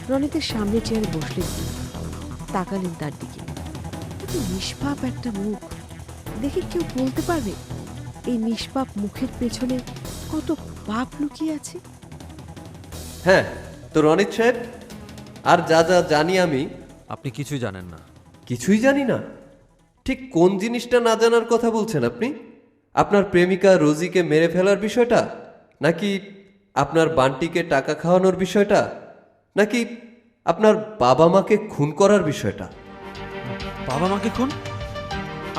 রনিতের সামনে চেয়ারে বসলেন তিনি, তাকালেন তার দিকে। এত নিষ্পাপ একটা মুখ দেখে কেউ বলতে পারবে এই নিষ্পাপ মুখের পেছনে কত পাপ লুকিয়ে আছে? হ্যাঁ তো রনিত সাহেব, আর যা যা জানি আমি। আপনি কিছুই জানেন না। কিছুই জানি না? ঠিক কোন জিনিসটা না জানার কথা বলছেন আপনি? আপনার প্রেমিকা রোজিকে মেরে ফেলার বিষয়টা, নাকি আপনার বান্টিকে টাকা খাওয়ানোর বিষয়টা, নাকি আপনার বাবা মাকে খুন করার বিষয়টা? বাবা মাকে খুন?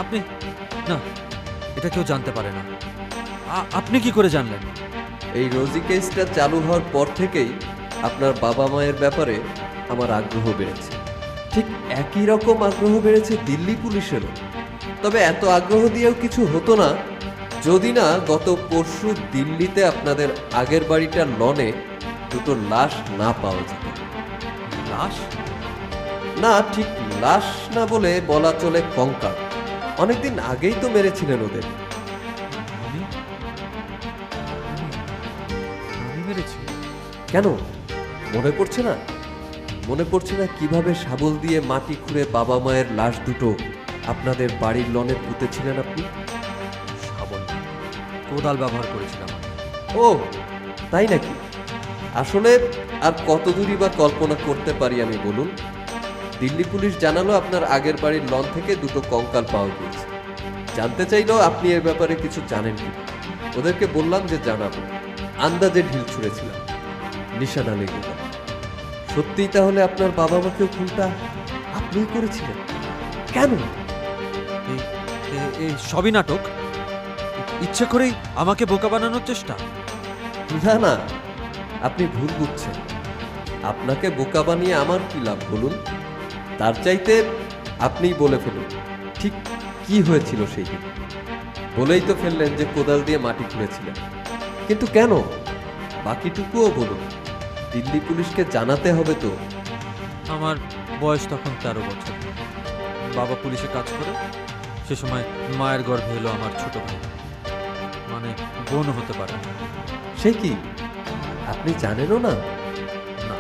আপনি না, এটা কেউ জানতে পারে না। আপনি কি করে জানলেন? এই রোজি কেসটা চালু হওয়ার পর থেকেই আপনার বাবা মায়ের ব্যাপারে আমার আগ্রহ বেড়েছে। ঠিক একই রকম আগ্রহ বেড়েছে দিল্লি পুলিশেরও। তবে এত আগ্রহ দিয়েও কিছু হতো না যদি না গত পরশু দিল্লিতে আপনাদের আগের বাড়িটার লনে 2টো লাশ না পাওয়া যেত। লাশ? না, ঠিক লাশ না বলে বলা চলে কঙ্কাল। অনেকদিন আগেই তো মেরেছিলেন ওদের। আমি মেরেছি? কেন মনে পড়ছে না? মনে পড়ছে না কিভাবে শাবল দিয়ে মাটি খুঁড়ে বাবা মায়ের লাশ 2টো আপনাদের বাড়ির লনে পুঁতেছিলেন আপনি? শাবল, কোদাল ব্যবহার করেছিলাম। ও তাই নাকি? আসলে আর কত দূরই বা কল্পনা করতে পারি আমি বলুন। দিল্লি পুলিশ জানালো আপনার আগের বাড়ির লন থেকে 2টো কঙ্কাল পাওয়া গিয়েছে। জানতে চাইলেও আপনি এর ব্যাপারে কিছু জানেন কি। ওদেরকে বললাম যে জানাবো। আন্দাজে ঢিল ছুঁড়েছিলাম, নিশানা লেগে গেল। সত্যিই তাহলে আপনার বাবা মাকেও খুনটা আপনিই করেছিলেন? কেন? এই সবই নাটক। ইচ্ছে করেই আমাকে বোকা বানানোর চেষ্টা। না না, আপনি ভুল বুঝছেন। আপনাকে বোকা বানিয়ে আমার কি লাভ বলুন? তার চাইতে আপনিই বলে ফেলুন ঠিক কি হয়েছিল সেই দিন। বলেই তো ফেললেন যে কোদাল দিয়ে মাটি খুঁড়েছিলেন, কিন্তু কেন? বাকিটুকুও বলুন। দিল্লি পুলিশকে জানাতে হবে তো। আমার বয়স তখন 13 বছর। বাবা পুলিশে কাজ করে। সে সময় মায়ের গর্ভে এলো আমার ছোট ভাই। মানে বোন হতে পারে। সে কি আপনি জানেনও না? না,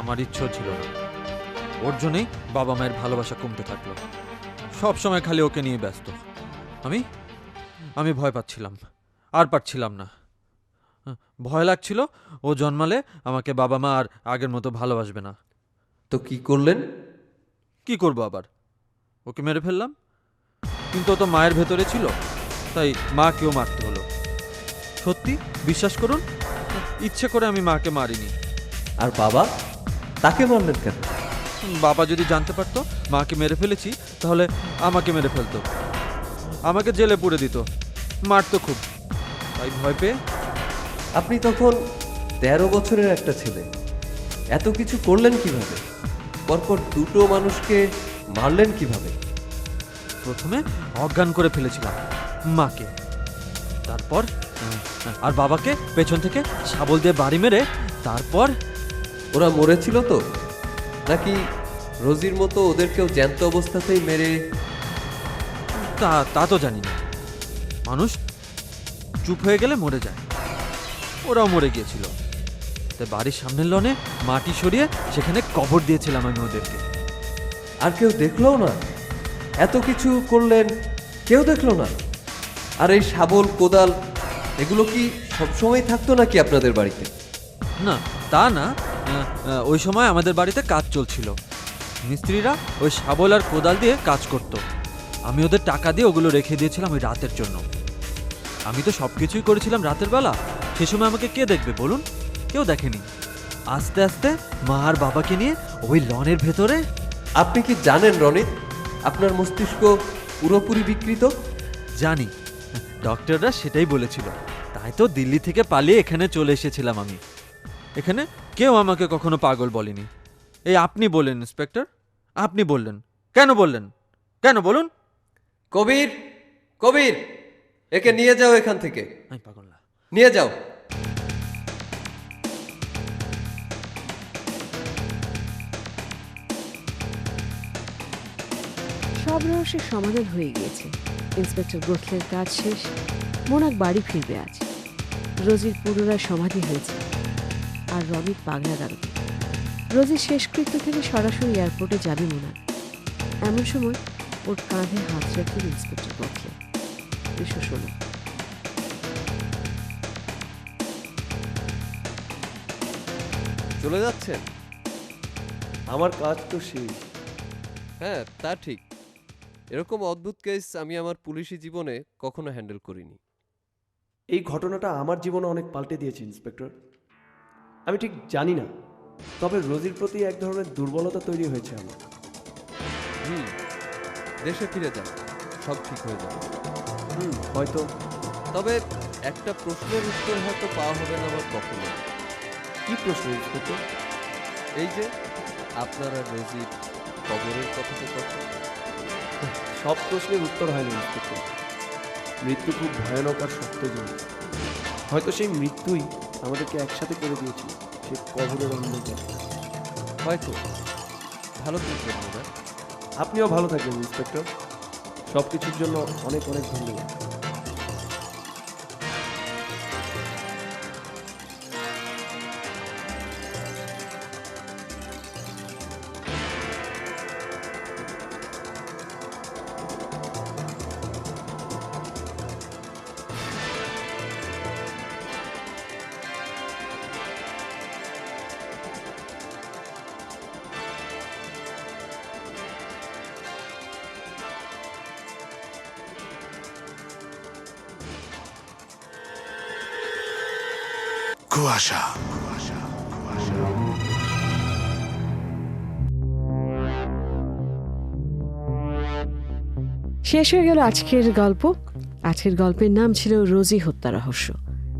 আমার ইচ্ছেও ছিল না। ওর জন্যই বাবা মায়ের ভালোবাসা কমতে থাকলো। সব সময় খালি ওকে নিয়ে ব্যস্ত। আমি ভয় পাচ্ছিলাম, আর পারছিলাম না। ভয় লাগছিল ও জন্মালে আমাকে বাবা মা আর আগের মতো ভালোবাসবে না। তো কি করলেন? কি করব আবার? ওকে মেরে ফেললাম। কিন্তু ও তো মায়ের ভেতরে ছিল, তাই মাকেও মারতে হলো। সত্যি বিশ্বাস করুন, ইচ্ছে করে আমি মাকে মারিনি। আর বাবা, তাকে মারলেন কেন? বাবা যদি জানতে পারতো মাকে মেরে ফেলেছি, তাহলে আমাকে মেরে ফেলতো, আমাকে জেলে পুরে দিত, মারতো খুব। তাই ভয় পেয়ে। আপনি তখন 13 বছরের একটা ছেলে, এত কিছু করলেন কিভাবে? পরপর দুটো মানুষকে মারলেন কিভাবে? প্রথমে অজ্ঞান করে ফেলেছিলাম মাকে, তারপর আর বাবাকে পেছন থেকে শাবল দিয়ে বাড়ি মেরে তারপর। ওরা মরেছিল তো, নাকি রোজির মতো ওদেরকেও জ্যান্ত অবস্থাতেই মেরে? তা তো জানি না। মানুষ চুপ হয়ে গেলে মরে যায়, ওরাও মরে গিয়েছিল। তাই বাড়ির সামনের লনে মাটি সরিয়ে সেখানে কবর দিয়েছিলাম আমি ওদেরকে। আর কেউ দেখলো না? এত কিছু করলেন, কেউ দেখলো না? আর এই শাবল কোদাল এগুলো কি সবসময় থাকতো নাকি আপনাদের বাড়িতে? না, তা না। ওই সময় আমাদের বাড়িতে কাজ চলছিল। মিস্ত্রিরা ওই শাবল আর কোদাল দিয়ে কাজ করত। আমি ওদের টাকা দিয়ে ওগুলো রেখে দিয়েছিলাম ওই রাতের জন্য। আমি তো সব কিছুই করেছিলাম রাতের বেলা। সে সময় আমাকে কে দেখবে বলুন? কেউ দেখেনি। আস্তে আস্তে মা আর বাবাকে নিয়ে ওই লনের ভেতরে। আপনি কি জানেন রনিত, আপনার মস্তিষ্ক পুরোপুরি বিকৃত? জানি, ডক্টররা সেটাই বলেছিল। তাই তো দিল্লি থেকে পালিয়ে এখানে চলে এসেছিলাম আমি। এখানে কেউ আমাকে কখনো পাগল বলেনি। এই আপনি বললেন ইন্সপেক্টর, আপনি বললেন। কেন বললেন? কেন বলুন? কবির, কবির, একে নিয়ে যাও এখান থেকে। আমি পাগল না। নিয়ে যাও। সব রহস্যের সমাধান হয়ে গিয়েছে। ইন্সপেক্টর গোখলের কাজ শেষ। মোনাক বাড়ি ফিরবে আজ। রোজির পুনরায় সমাধি হয়েছে, আর রনিত পাগলা গারদে। রোজির শেষকৃত্য থেকে সরাসরি এয়ারপোর্টে যাবে মোনাক। এমন সময় ওর কাঁধে হাত রাখলেন ইন্সপেক্টর গোখলে। এসো শোনো। চলে যাচ্ছেন? আমার কাজ তো শেষ। হ্যাঁ, তা ঠিক। এরকম অদ্ভুত কেস আমি আমার পুলিশি জীবনে কখনো হ্যান্ডেল করিনি। এই ঘটনাটা আমার জীবনে অনেক পাল্টে দিয়েছে ইন্সপেক্টর। আমি ঠিক জানি না, তবে রোজির প্রতি এক ধরনের দুর্বলতা তৈরি হয়েছে আমার। দেশে ফিরে যান, সব ঠিক হয়ে যাবে। হয়তো। তবে একটা প্রশ্নের উত্তর হয়তো পাওয়া হবে না আমার কখনো। কি প্রশ্ন ইন্সপেক্টর? এই যে আপনারা রোজির কবরের কথা তো কথা। সব প্রশ্নের উত্তর হয়নি ইন্সপেক্টর। মৃত্যু খুব ভয়ানক আর সত্যজনক। হয়তো সেই মৃত্যুই আমাদেরকে একসাথে করে দিয়েছিল সে কবরের অন্ধকার। হয়তো। ভালো থাকবেন না? আপনিও ভালো থাকবেন ইন্সপেক্টর। সব কিছুর জন্য অনেক অনেক ধন্যবাদ। কুয়াশা। শেষ হয়ে গেল আজকের গল্প। আজকের গল্পের নাম ছিল রোজি হত্যা রহস্য।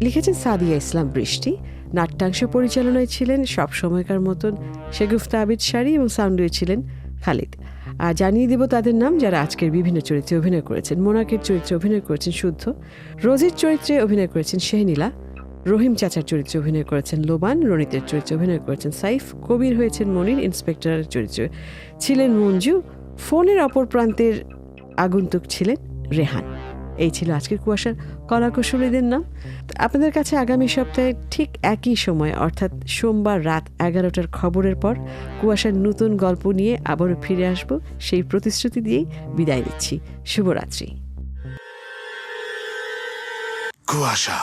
লিখেছেন সাদিয়া ইসলাম বৃষ্টি। নাট্যাংশ পরিচালনায় ছিলেন সব সময়কার মতন শেগুফতা আবিদ শাড়ি এবং সাউন্ডে ছিলেন খালিদ। আর জানিয়ে দেব তাদের নাম যারা আজকের বিভিন্ন চরিত্রে অভিনয় করেছেন। মোনাকের চরিত্রে অভিনয় করেছেন শুদ্ধ, রোজির চরিত্রে অভিনয় করেছেন শেহনীলা, রহিম চাচার চরিত্রে অভিনয় করেছেন লোবান, রনিতের চরিত্রে অভিনয় করেছেন সাইফ, কবির হয়েছেন মনির, ইন্সপেক্টরের চরিত্রে ছিলেন মঞ্জু, ফোনের অপর প্রান্তের আগন্তুক ছিলেন রেহান। এই ছিল আজকের কুয়াশার কলাকুশলীদের নাম। আপনাদের কাছে আগামী সপ্তাহে ঠিক একই সময় অর্থাৎ সোমবার রাত 11টার খবরের পর কুয়াশার নতুন গল্প নিয়ে আবারও ফিরে আসব, সেই প্রতিশ্রুতি দিয়েই বিদায় নিচ্ছি। শুভরাত্রি। কুয়াশা